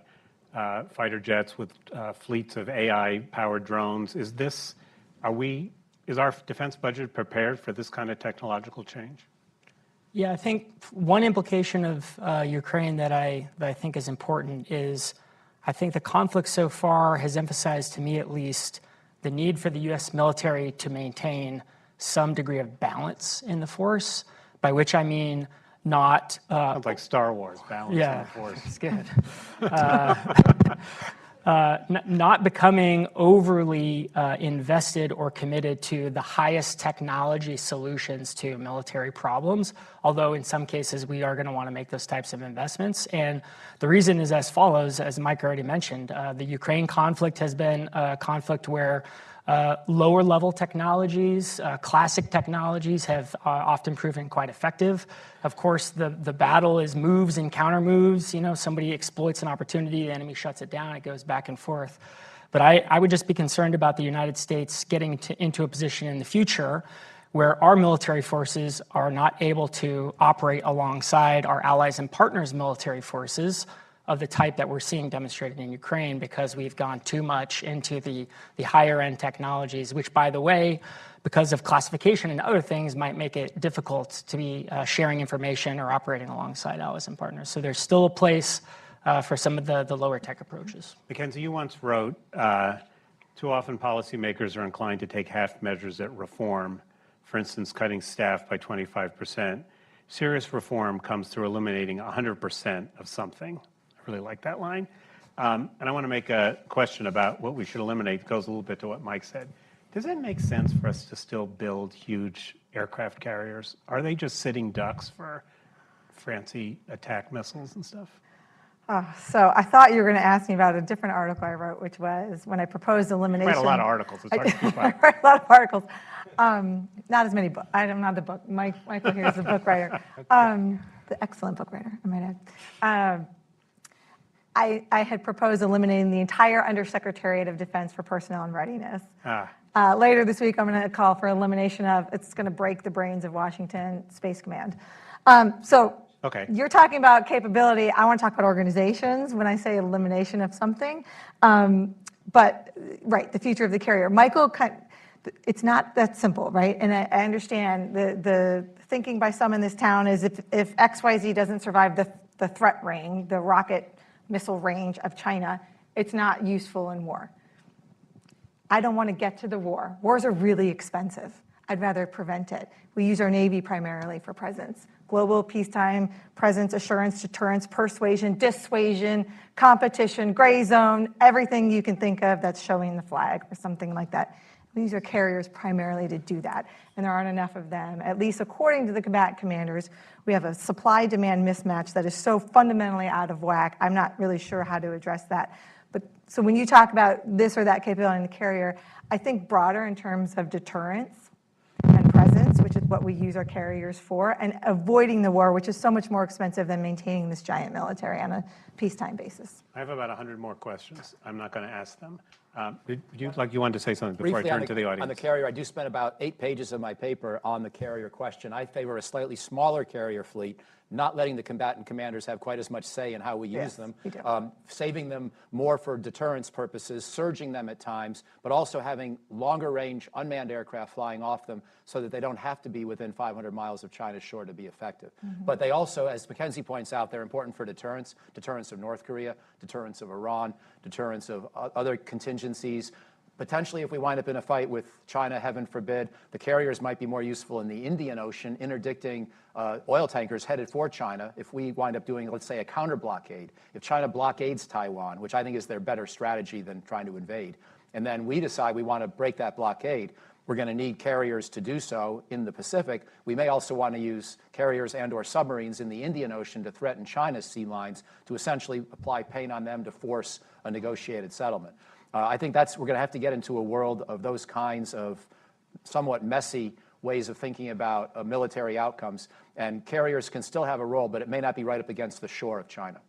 A: fighter jets with fleets of AI-powered drones. Is our defense budget prepared for this kind of technological change?
D: Yeah, I think one implication of Ukraine that I think is important is I think the conflict so far has emphasized, to me at least, the need for the U.S. military to maintain some degree of balance in the force, by which I mean not...
A: Sounds like Star Wars, balance in the force.
D: It's good. Not becoming overly invested or committed to the highest technology solutions to military problems, although in some cases we are going to want to make those types of investments. And the reason is as follows, as Mike already mentioned. The Ukraine conflict has been a conflict where lower level technologies, classic technologies have often proven quite effective. Of course, the battle is moves and counter moves. You know, somebody exploits an opportunity, the enemy shuts it down, it goes back and forth. But I would just be concerned about the United States getting into a position in the future where our military forces are not able to operate alongside our allies and partners' military forces of the type that we're seeing demonstrated in Ukraine, because we've gone too much into the higher end technologies, which, by the way, because of classification and other things, might make it difficult to be sharing information or operating alongside allies and partners. So there's still a place for some of the lower tech approaches.
A: Mackenzie, you once wrote, too often policymakers are inclined to take half measures at reform, for instance, cutting staff by 25%. Serious reform comes through eliminating 100% of something. Really like that line. And I want to make a question about what we should eliminate. It goes a little bit to what Mike said. Does it make sense for us to still build huge aircraft carriers? Are they just sitting ducks for fancy attack missiles and stuff?
C: So I thought you were going to ask me about a different article I wrote, which was when I proposed elimination.
A: I write a lot of articles. It's hard to keep up.
C: I write a lot of articles. Not as many books. I'm not the book. Michael here is the book writer. The excellent book writer, I might add. I had proposed eliminating the entire Undersecretariat of Defense for Personnel and Readiness. Later this week, I'm going to call for elimination of, it's going to break the brains of Washington Space Command. Okay. You're talking about capability. I want to talk about organizations when I say elimination of something. But, right, the future of the carrier. Michael, it's not that simple, right? And I understand the thinking by some in this town is if XYZ doesn't survive the threat ring, the rocket missile range of China, it's not useful in war. I don't want to get to the war. Wars are really expensive. I'd rather prevent it. We use our Navy primarily for presence. Global peacetime presence, assurance, deterrence, persuasion, dissuasion, competition, gray zone, everything you can think of that's showing the flag or something like that. We use our carriers primarily to do that, and there aren't enough of them. At least according to the combatant commanders, we have a supply-demand mismatch that is so fundamentally out of whack. I'm not really sure how to address that. But so when you talk about this or that capability in the carrier, I think broader in terms of deterrence and presence, which is what we use our carriers for, and avoiding the war, which is so much more expensive than maintaining this giant military on a peacetime basis.
A: I have about 100 more questions. I'm not going to ask them. You wanted to say something before
B: Briefly,
A: I turn to the audience.
B: on the carrier, I do spend about 8 pages of my paper on the carrier question. I favor a slightly smaller carrier fleet, not letting the combatant commanders have quite as much say in how we use them, saving them more for deterrence purposes, surging them at times, but also having longer range unmanned aircraft flying off them so that they don't have to be within 500 miles of China's shore to be effective. But they also, as Mackenzie points out, they're important for deterrence, deterrence of North Korea, deterrence of Iran, deterrence of other contingencies. Potentially, if we wind up in a fight with China, heaven forbid, the carriers might be more useful in the Indian Ocean, interdicting oil tankers headed for China. If we wind up doing, let's say, a counter blockade, if China blockades Taiwan, which I think is their better strategy than trying to invade, and then we decide we want to break that blockade, we're going to need carriers to do so in the Pacific. We may also want to use carriers and or submarines in the Indian Ocean to threaten China's sea lines, to essentially apply pain on them to force a negotiated settlement. I think we're going to have to get into a world of those kinds of somewhat messy ways of thinking about military outcomes. And carriers can still have a role, but it may not be right up against the shore of China.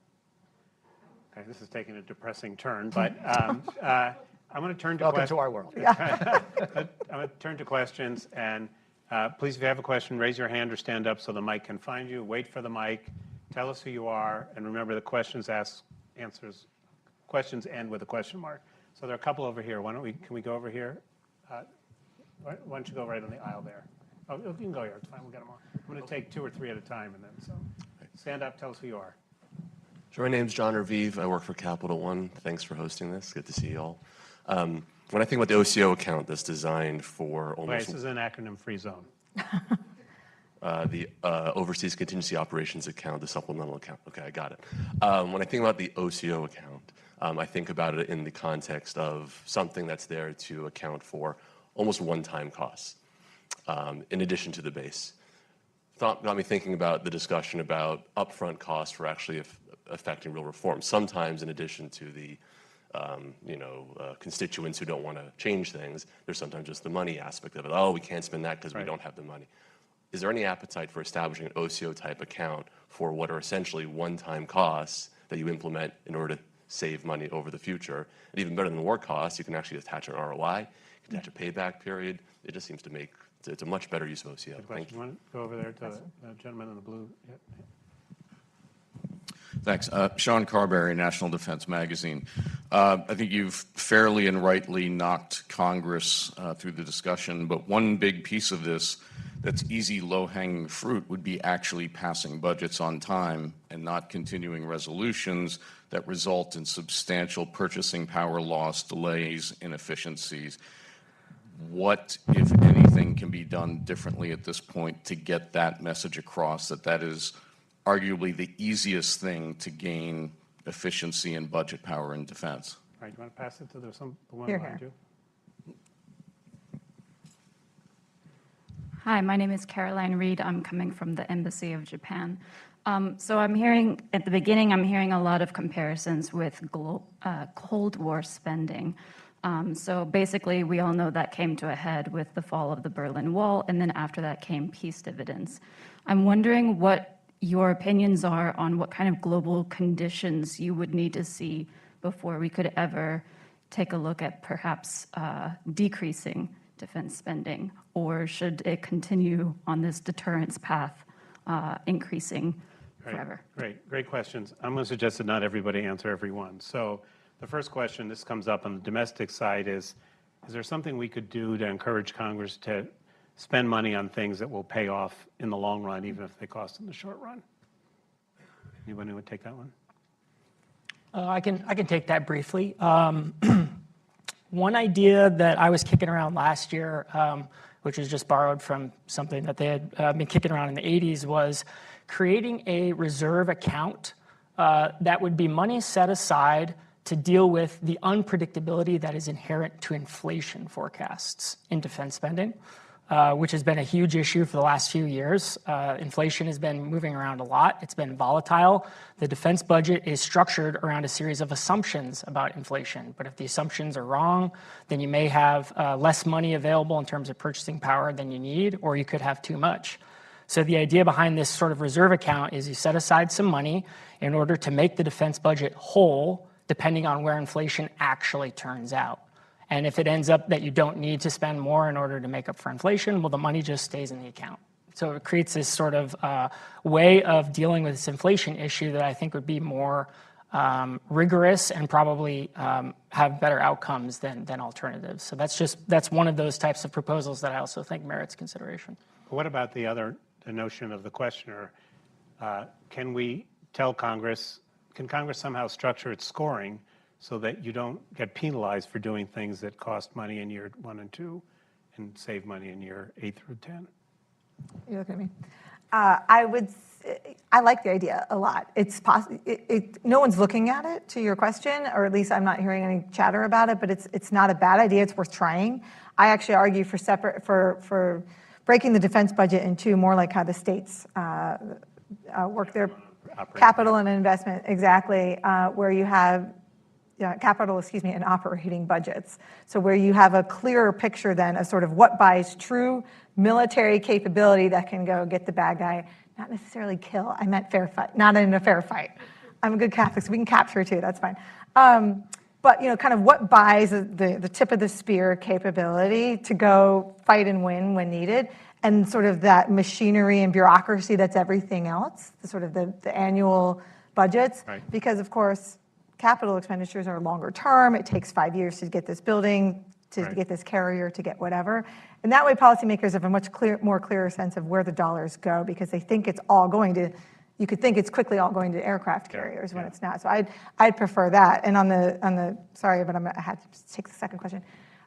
A: Okay, this is taking a depressing turn, but I'm going to turn to
B: Welcome to our world.
A: I'm going to turn to questions, and please, if you have a question, raise your hand or stand up so the mic can find you. Wait for the mic. Tell us who you are, and remember the questions end with a question mark. So there are a couple over here. Can we go over here? Why don't you go right on the aisle there? Oh, you can go here. It's fine. We'll get them all. I'm going to take 2 or 3 at a time, and then so stand up. Tell us who you are.
E: Sure, my name's John Raviv. I work for Capital One. Thanks for hosting this. Good to see you all. When I think about the OCO account that's designed for almost...
A: Wait, this is an acronym-free zone.
E: The Overseas Contingency Operations account, the supplemental account. Okay, I got it. When I think about the OCO account, I think about it in the context of something that's there to account for almost one-time costs, in addition to the base. Got me thinking about the discussion about upfront costs for actually affecting real reform. Sometimes, in addition to the constituents who don't want to change things, there's sometimes just the money aspect of it. Oh, we can't spend that because we don't have the money. Is there any appetite for establishing an OCO-type account for what are essentially one-time costs that you implement in order to save money over the future? And even better than war costs, you can actually attach an ROI, you can attach a payback period. It just seems to make it's a much better use of OCO. Thank you.
A: You want to go over there to the gentleman in the blue? Yep.
F: Thanks. Sean Carberry, National Defense Magazine. I think you've fairly and rightly knocked Congress through the discussion, but one big piece of this that's easy, low-hanging fruit would be actually passing budgets on time and not continuing resolutions that result in substantial purchasing power loss, delays, inefficiencies. What, if anything, can be done differently at this point to get that message across, that is arguably the easiest thing to gain efficiency and budget power in defense?
A: All right, you want to pass it to the one
C: Here,
A: behind
C: here.
A: you?
G: Hi, my name is Caroline Reed. I'm coming from the Embassy of Japan. So I'm hearing, at the beginning, I'm hearing a lot of comparisons with Cold War spending. So basically, we all know that came to a head with the fall of the Berlin Wall, and then after that came peace dividends. I'm wondering what your opinions are on what kind of global conditions you would need to see before we could ever take a look at perhaps decreasing defense spending, or should it continue on this deterrence path, increasing forever?
A: Great questions. I'm going to suggest that not everybody answer every one. So the first question, this comes up on the domestic side, is there something we could do to encourage Congress to spend money on things that will pay off in the long run, even if they cost in the short run? Anyone who would take that one?
D: I can take that briefly. One idea that I was kicking around last year, which was just borrowed from something that they had been kicking around in the 80s, was creating a reserve account that would be money set aside to deal with the unpredictability that is inherent to inflation forecasts in defense spending, which has been a huge issue for the last few years. Inflation has been moving around a lot. It's been volatile. The defense budget is structured around a series of assumptions about inflation. But if the assumptions are wrong, then you may have less money available in terms of purchasing power than you need, or you could have too much. So the idea behind this sort of reserve account is you set aside some money in order to make the defense budget whole, depending on where inflation actually turns out. And if it ends up that you don't need to spend more in order to make up for inflation, well, the money just stays in the account. So it creates this sort of way of dealing with this inflation issue that I think would be more rigorous and probably have better outcomes than alternatives. So that's one of those types of proposals that I also think merits consideration.
A: What about the notion of the questioner? Can we tell Congress, can Congress somehow structure its scoring so that you don't get penalized for doing things that cost money in year 1 and 2 and save money in year 8 through 10?
C: You're looking at me. I like the idea a lot. It's no one's looking at it, to your question, or at least I'm not hearing any chatter about it, but it's not a bad idea. It's worth trying. I actually argue for breaking the defense budget into more like how the states work their capital and investment, exactly, where you have capital, and operating budgets. So where you have a clearer picture then of sort of what buys true military capability that can go get the bad guy, not necessarily kill. I meant fair fight, not in a fair fight. I'm a good Catholic, so we can capture too, that's fine. But kind of what buys the tip of the spear capability to go fight and win when needed, and sort of that machinery and bureaucracy that's everything else, the sort of the annual budgets, right. Because of course, capital expenditures are longer term. It takes 5 years to get this building, to right. get this carrier, to get whatever. And that way policymakers have a much more clearer sense of where the dollars go, because they think it's all going to, you could think it's quickly all going to aircraft carriers when it's not. So I'd prefer that. And on the sorry, but I had to take the second question.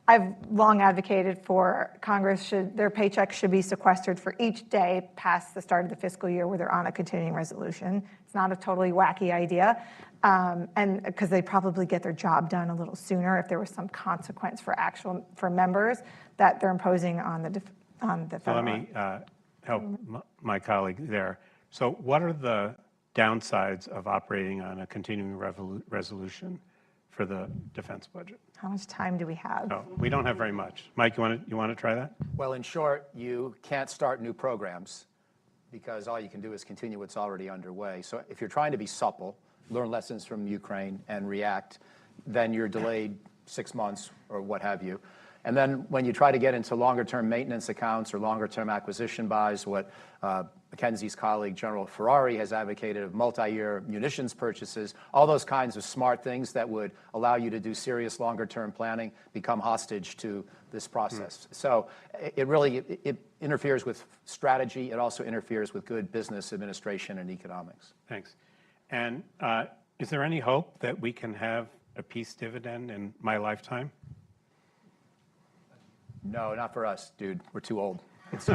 C: I've long advocated for Congress their paychecks should be sequestered for each day past the start of the fiscal year where they're on a continuing resolution. It's not a totally wacky idea, and because they probably get their job done a little sooner if there was some consequence for members that they're imposing on the federal.
A: So let me help my colleague there. So what are the downsides of operating on a continuing resolution for the defense budget?
C: How much time do we have?
A: No, we don't have very much. Mike, you want to try that?
B: Well, in short, you can't start new programs because all you can do is continue what's already underway. So if you're trying to be supple, learn lessons from Ukraine and react, then you're delayed 6 months or what have you. And then when you try to get into longer-term maintenance accounts or longer-term acquisition buys, what Mackenzie's colleague, General Ferrari, has advocated of multi-year munitions purchases, all those kinds of smart things that would allow you to do serious longer-term planning become hostage to this process. So it interferes with strategy. It also interferes with good business administration and economics.
A: Thanks. And is there any hope that we can have a peace dividend in my lifetime?
B: No, not for us, dude. We're too old. It's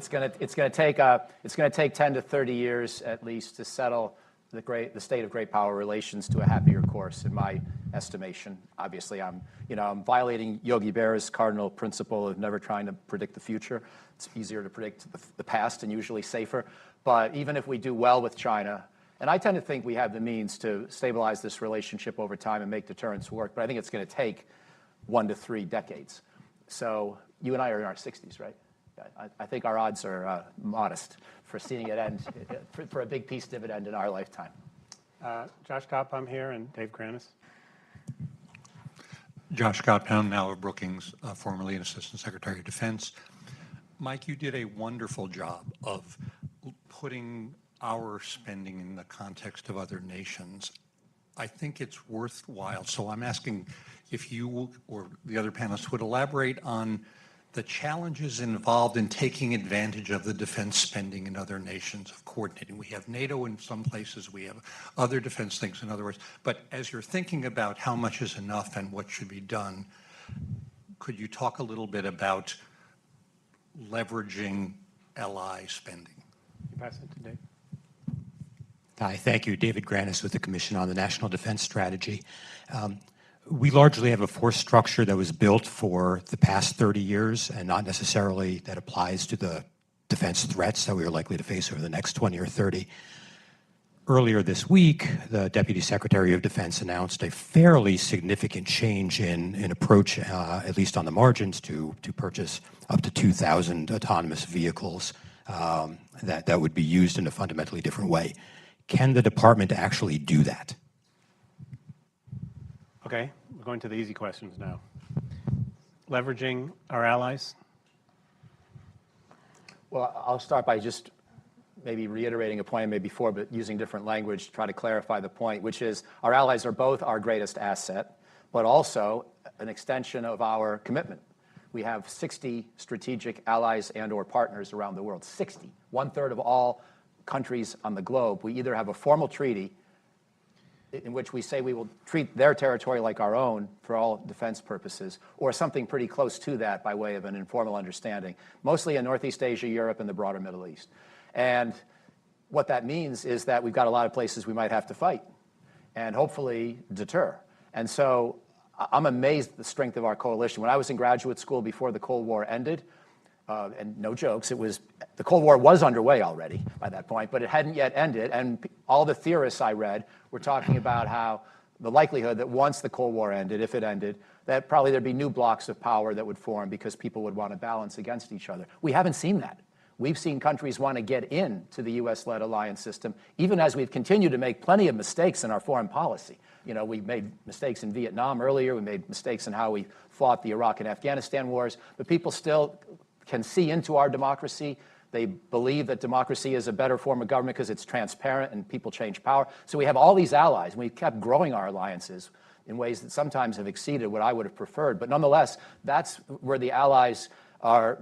B: going to take 10 to 30 years at least to settle the state of great power relations to a happier course, in my estimation. Obviously, I'm violating Yogi Berra's cardinal principle of never trying to predict the future. It's easier to predict the past and usually safer. But even if we do well with China, and I tend to think we have the means to stabilize this relationship over time and make deterrence work, but I think it's going to take 1 to 3 decades. So you and I are in our 60s, right? I think our odds are modest for seeing it end, for a big peace dividend in our lifetime.
A: Josh Koppelbaum here and Dave Granis.
H: Josh Koppelbaum, now of Brookings, formerly an Assistant Secretary of Defense. Mike, you did a wonderful job of putting our spending in the context of other nations. I think it's worthwhile. So I'm asking if you or the other panelists would elaborate on the challenges involved in taking advantage of the defense spending in other nations, of coordinating. We have NATO in some places, we have other defense things in other words. But as you're thinking about how much is enough and what should be done, could you talk a little bit about leveraging LI spending?
A: You pass it to Dave.
I: Hi, thank you. David Granis with the Commission on the National Defense Strategy. We largely have a force structure that was built for the past 30 years and not necessarily that applies to the defense threats that we are likely to face over the next 20 or 30. Earlier this week, the Deputy Secretary of Defense announced a fairly significant change in approach, at least on the margins, to purchase up to 2,000 autonomous vehicles that would be used in a fundamentally different way. Can the department actually do that?
A: Okay, we're going to the easy questions now. Leveraging our allies?
B: Well, I'll start by just maybe reiterating a point I made before, but using different language to try to clarify the point, which is our allies are both our greatest asset, but also an extension of our commitment. We have 60 strategic allies and or partners around the world, 60, 1/3 of all countries on the globe. We either have a formal treaty in which we say we will treat their territory like our own for all defense purposes, or something pretty close to that by way of an informal understanding, mostly in Northeast Asia, Europe, and the broader Middle East. And what that means is that we've got a lot of places we might have to fight and hopefully deter. And so I'm amazed at the strength of our coalition. When I was in graduate school before the Cold War ended, and no jokes, the Cold War was underway already by that point, but it hadn't yet ended. And all the theorists I read were talking about how the likelihood that once the Cold War ended, if it ended, that probably there'd be new blocks of power that would form because people would want to balance against each other. We haven't seen that. We've seen countries want to get into the U.S.-led alliance system, even as we've continued to make plenty of mistakes in our foreign policy. You know, we made mistakes in Vietnam earlier. We made mistakes in how we fought the Iraq and Afghanistan wars. But people still can see into our democracy. They believe that democracy is a better form of government because it's transparent and people change power. So we have all these allies, and we've kept growing our alliances in ways that sometimes have exceeded what I would have preferred. But nonetheless, that's where the allies are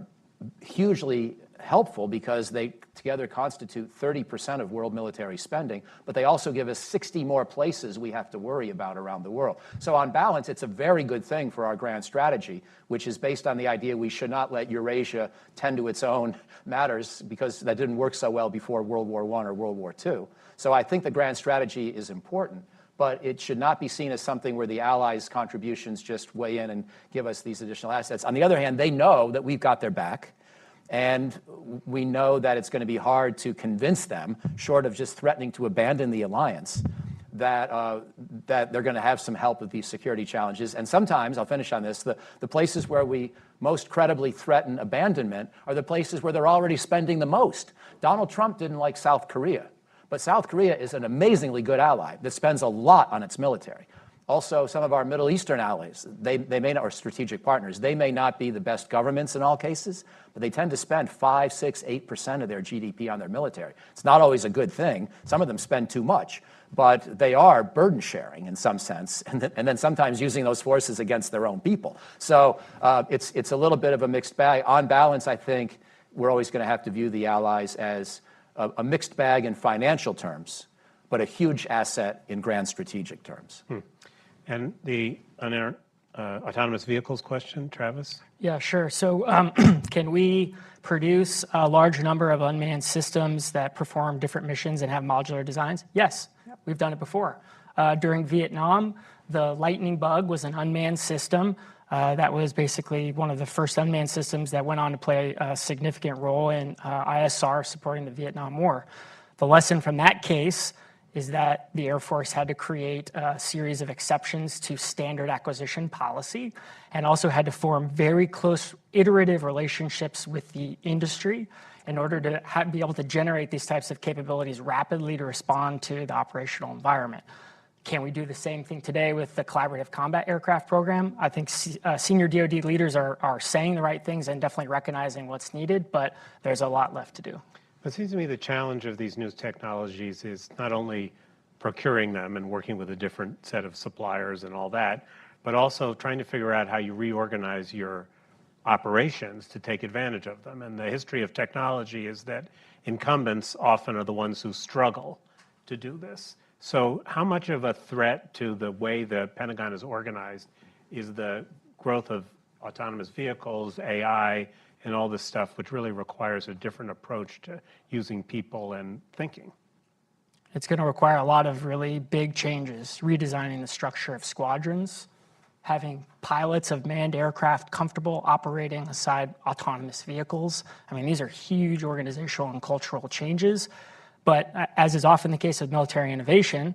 B: hugely helpful because they together constitute 30% of world military spending, but they also give us 60 more places we have to worry about around the world. So on balance, it's a very good thing for our grand strategy, which is based on the idea we should not let Eurasia tend to its own matters because that didn't work so well before World War I or World War II. So I think the grand strategy is important, but it should not be seen as something where the allies' contributions just weigh in and give us these additional assets. On the other hand, they know that we've got their back. And we know that it's going to be hard to convince them, short of just threatening to abandon the alliance, that they're going to have some help with these security challenges. And sometimes, I'll finish on this, the places where we most credibly threaten abandonment are the places where they're already spending the most. Donald Trump didn't like South Korea, but South Korea is an amazingly good ally that spends a lot on its military. Also, some of our Middle Eastern allies, they may not, or strategic partners, they may not be the best governments in all cases, but they tend to spend 5, 6, 8% of their GDP on their military. It's not always a good thing. Some of them spend too much, but they are burden sharing in some sense, and then sometimes using those forces against their own people. So it's a little bit of a mixed bag. On balance, I think we're always going to have to view the allies as a mixed bag in financial terms, but a huge asset in grand strategic terms.
A: And the autonomous vehicles question, Travis?
D: Yeah, sure. So can we produce a large number of unmanned systems that perform different missions and have modular designs? Yes, we've done it before. During Vietnam, the Lightning Bug was an unmanned system. That was basically one of the first unmanned systems that went on to play a significant role in ISR supporting the Vietnam War. The lesson from that case is that the Air Force had to create a series of exceptions to standard acquisition policy and also had to form very close iterative relationships with the industry in order to be able to generate these types of capabilities rapidly to respond to the operational environment. Can we do the same thing today with the Collaborative Combat Aircraft Program? I think senior DoD leaders are saying the right things and definitely recognizing what's needed, but there's a lot left to do.
A: It seems to me the challenge of these new technologies is not only procuring them and working with a different set of suppliers and all that, but also trying to figure out how you reorganize your operations to take advantage of them. And the history of technology is that incumbents often are the ones who struggle to do this. So how much of a threat to the way the Pentagon is organized is the growth of autonomous vehicles, AI, and all this stuff, which really requires a different approach to using people and thinking?
D: It's going to require a lot of really big changes, redesigning the structure of squadrons, having pilots of manned aircraft comfortable operating aside autonomous vehicles. I mean, these are huge organizational and cultural changes. But as is often the case with military innovation,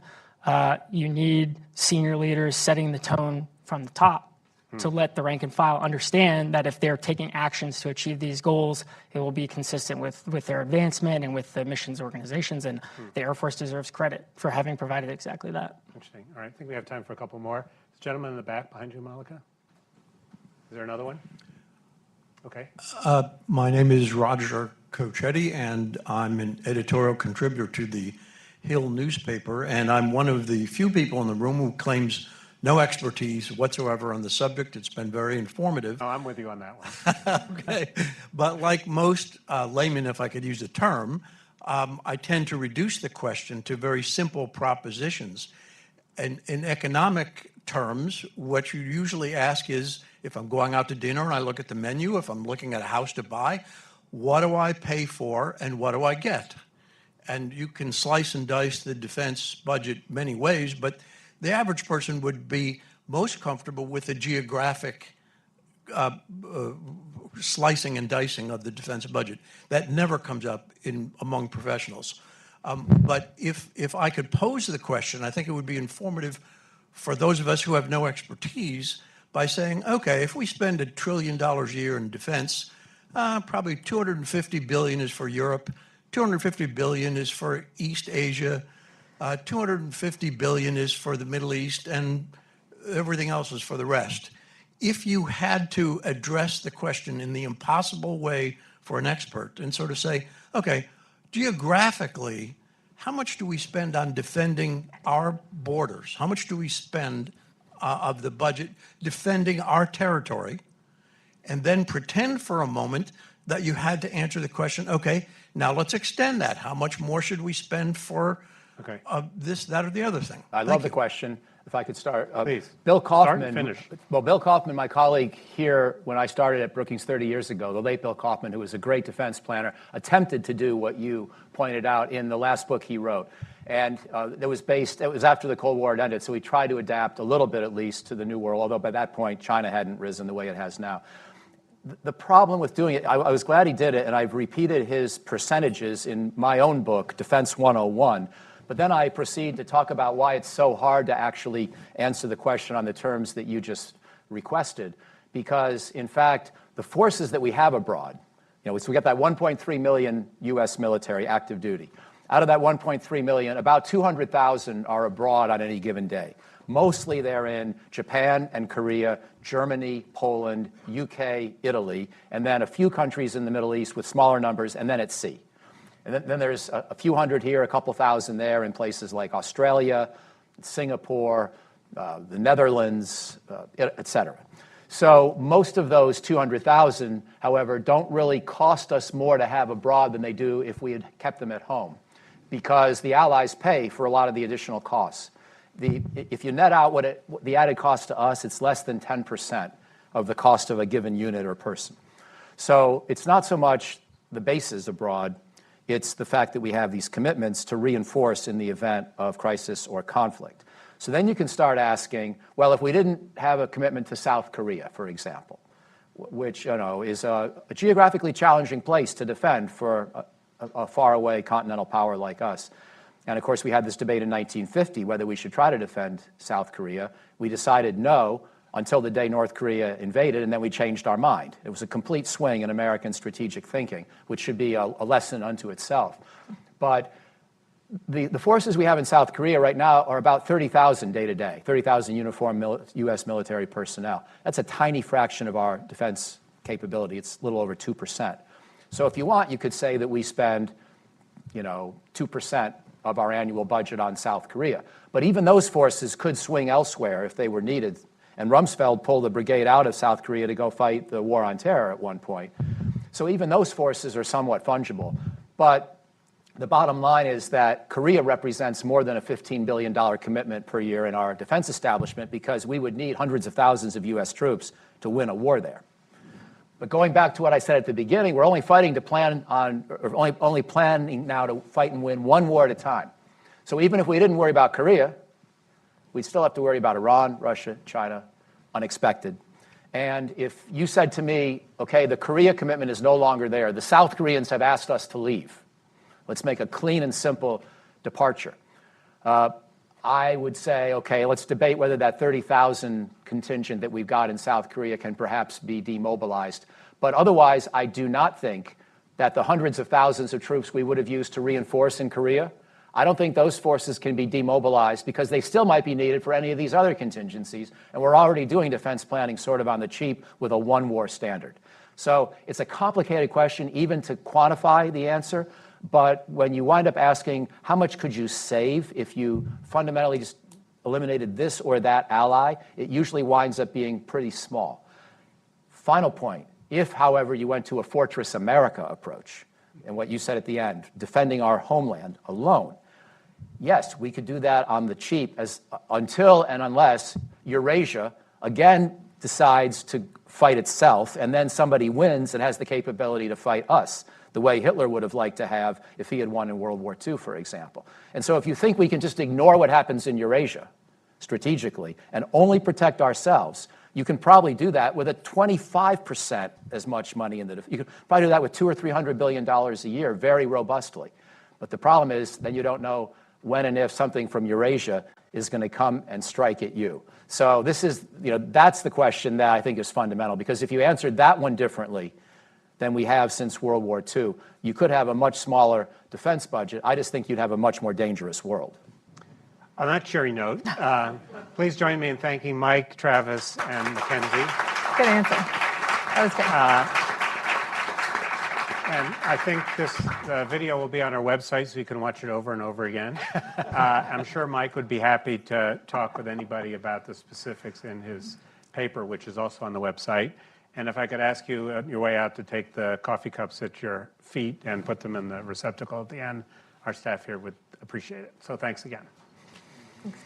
D: you need senior leaders setting the tone from the top to let the rank and file understand that if they're taking actions to achieve these goals, it will be consistent with their advancement and with the missions organizations. And the Air Force deserves credit for having provided exactly that.
A: Interesting. All right, I think we have time for a couple more. This gentleman in the back behind you, Malika. Is there another one? Okay.
J: My name is Roger Cochetti, and I'm an editorial contributor to the Hill newspaper, and I'm one of the few people in the room who claims no expertise whatsoever on the subject. It's been very informative.
A: Oh, I'm with you on that one.
J: Okay. But like most laymen, if I could use a term, I tend to reduce the question to very simple propositions. And in economic terms, what you usually ask is, if I'm going out to dinner and I look at the menu, if I'm looking at a house to buy, what do I pay for and what do I get? And you can slice and dice the defense budget many ways, but the average person would be most comfortable with the geographic slicing and dicing of the defense budget. That never comes up among professionals. But if I could pose the question, I think it would be informative for those of us who have no expertise by saying, okay, if we spend $1 trillion a year in defense, probably $250 billion is for Europe, $250 billion is for East Asia, $250 billion is for the Middle East, and everything else is for the rest. If you had to address the question in the impossible way for an expert and sort of say, okay, geographically, how much do we spend on defending our borders? How much do we spend of the budget defending our territory? And then pretend for a moment that you had to answer the question, okay, now let's extend that. How much more should we spend for this, that, or the other thing?
B: I love the question. If I could start.
A: Please.
B: Bill Kaufman.
A: Start and finish.
B: Well, Bill Kaufman, my colleague here when I started at Brookings 30 years ago, the late Bill Kaufman, who was a great defense planner, attempted to do what you pointed out in the last book he wrote. And it was after the Cold War had ended, so we tried to adapt a little bit at least to the new world, although by that point China hadn't risen the way it has now. The problem with doing it, I was glad he did it, and I've repeated his percentages in my own book, Defense 101. But then I proceed to talk about why it's so hard to actually answer the question on the terms that you just requested. Because, in fact, the forces that we have abroad, so we got that 1.3 million U.S. military active duty. Out of that 1.3 million, about 200,000 are abroad on any given day. Mostly they're in Japan and Korea, Germany, Poland, UK, Italy, and then a few countries in the Middle East with smaller numbers, and then at sea. And then there's a few hundred here, a couple thousand there in places like Australia, Singapore, the Netherlands, et cetera. So most of those 200,000, however, don't really cost us more to have abroad than they do if we had kept them at home, because the Allies pay for a lot of the additional costs. If you net out what the added cost to us, it's less than 10% of the cost of a given unit or person. So it's not so much the bases abroad, it's the fact that we have these commitments to reinforce in the event of crisis or conflict. So then you can start asking, well, if we didn't have a commitment to South Korea, for example, which is a geographically challenging place to defend for a faraway continental power like us. And of course, we had this debate in 1950 whether we should try to defend South Korea. We decided no until the day North Korea invaded, and then we changed our mind. It was a complete swing in American strategic thinking, which should be a lesson unto itself. But the forces we have in South Korea right now are about 30,000 day-to-day, 30,000 uniformed U.S. military personnel. That's a tiny fraction of our defense capability. It's a little over 2%. So if you want, you could say that we spend, 2% of our annual budget on South Korea. But even those forces could swing elsewhere if they were needed. And Rumsfeld pulled a brigade out of South Korea to go fight the war on terror at one point. So even those forces are somewhat fungible. But the bottom line is that Korea represents more than a $15 billion commitment per year in our defense establishment because we would need hundreds of thousands of U.S. troops to win a war there. But going back to what I said at the beginning, we're only fighting to plan on, or only planning now to fight and win one war at a time. So even if we didn't worry about Korea, we'd still have to worry about Iran, Russia, China, unexpected. And if you said to me, okay, the Korea commitment is no longer there, the South Koreans have asked us to leave. Let's make a clean and simple departure. I would say, okay, let's debate whether that 30,000 contingent that we've got in South Korea can perhaps be demobilized. But otherwise, I do not think that the hundreds of thousands of troops we would have used to reinforce in Korea, I don't think those forces can be demobilized because they still might be needed for any of these other contingencies. And we're already doing defense planning sort of on the cheap with a one-war standard. So it's a complicated question even to quantify the answer. But when you wind up asking how much could you save if you fundamentally just eliminated this or that ally, it usually winds up being pretty small. Final point, if, however, you went to a Fortress America approach, and what you said at the end, defending our homeland alone, yes, we could do that on the cheap until and unless Eurasia again decides to fight itself, and then somebody wins and has the capability to fight us, the way Hitler would have liked to have if he had won in World War II, for example. And so if you think we can just ignore what happens in Eurasia strategically and only protect ourselves, you can probably do that with a 25% as much money in the. You can probably do that with $200 or $300 billion a year very robustly. But the problem is then you don't know when and if something from Eurasia is going to come and strike at you. So this is, that's the question that I think is fundamental, because if you answered that one differently than we have since World War II, you could have a much smaller defense budget. I just think you'd have a much more dangerous world.
A: On that cheery note, please join me in thanking Mike, Travis, and Mackenzie.
C: Good answer. That was good.
A: And I think this video will be on our website so you can watch it over and over again. I'm sure Mike would be happy to talk with anybody about the specifics in his paper, which is also on the website. And if I could ask you on your way out to take the coffee cups at your feet and put them in the receptacle at the end, our staff here would appreciate it. So thanks again.
C: Thanks.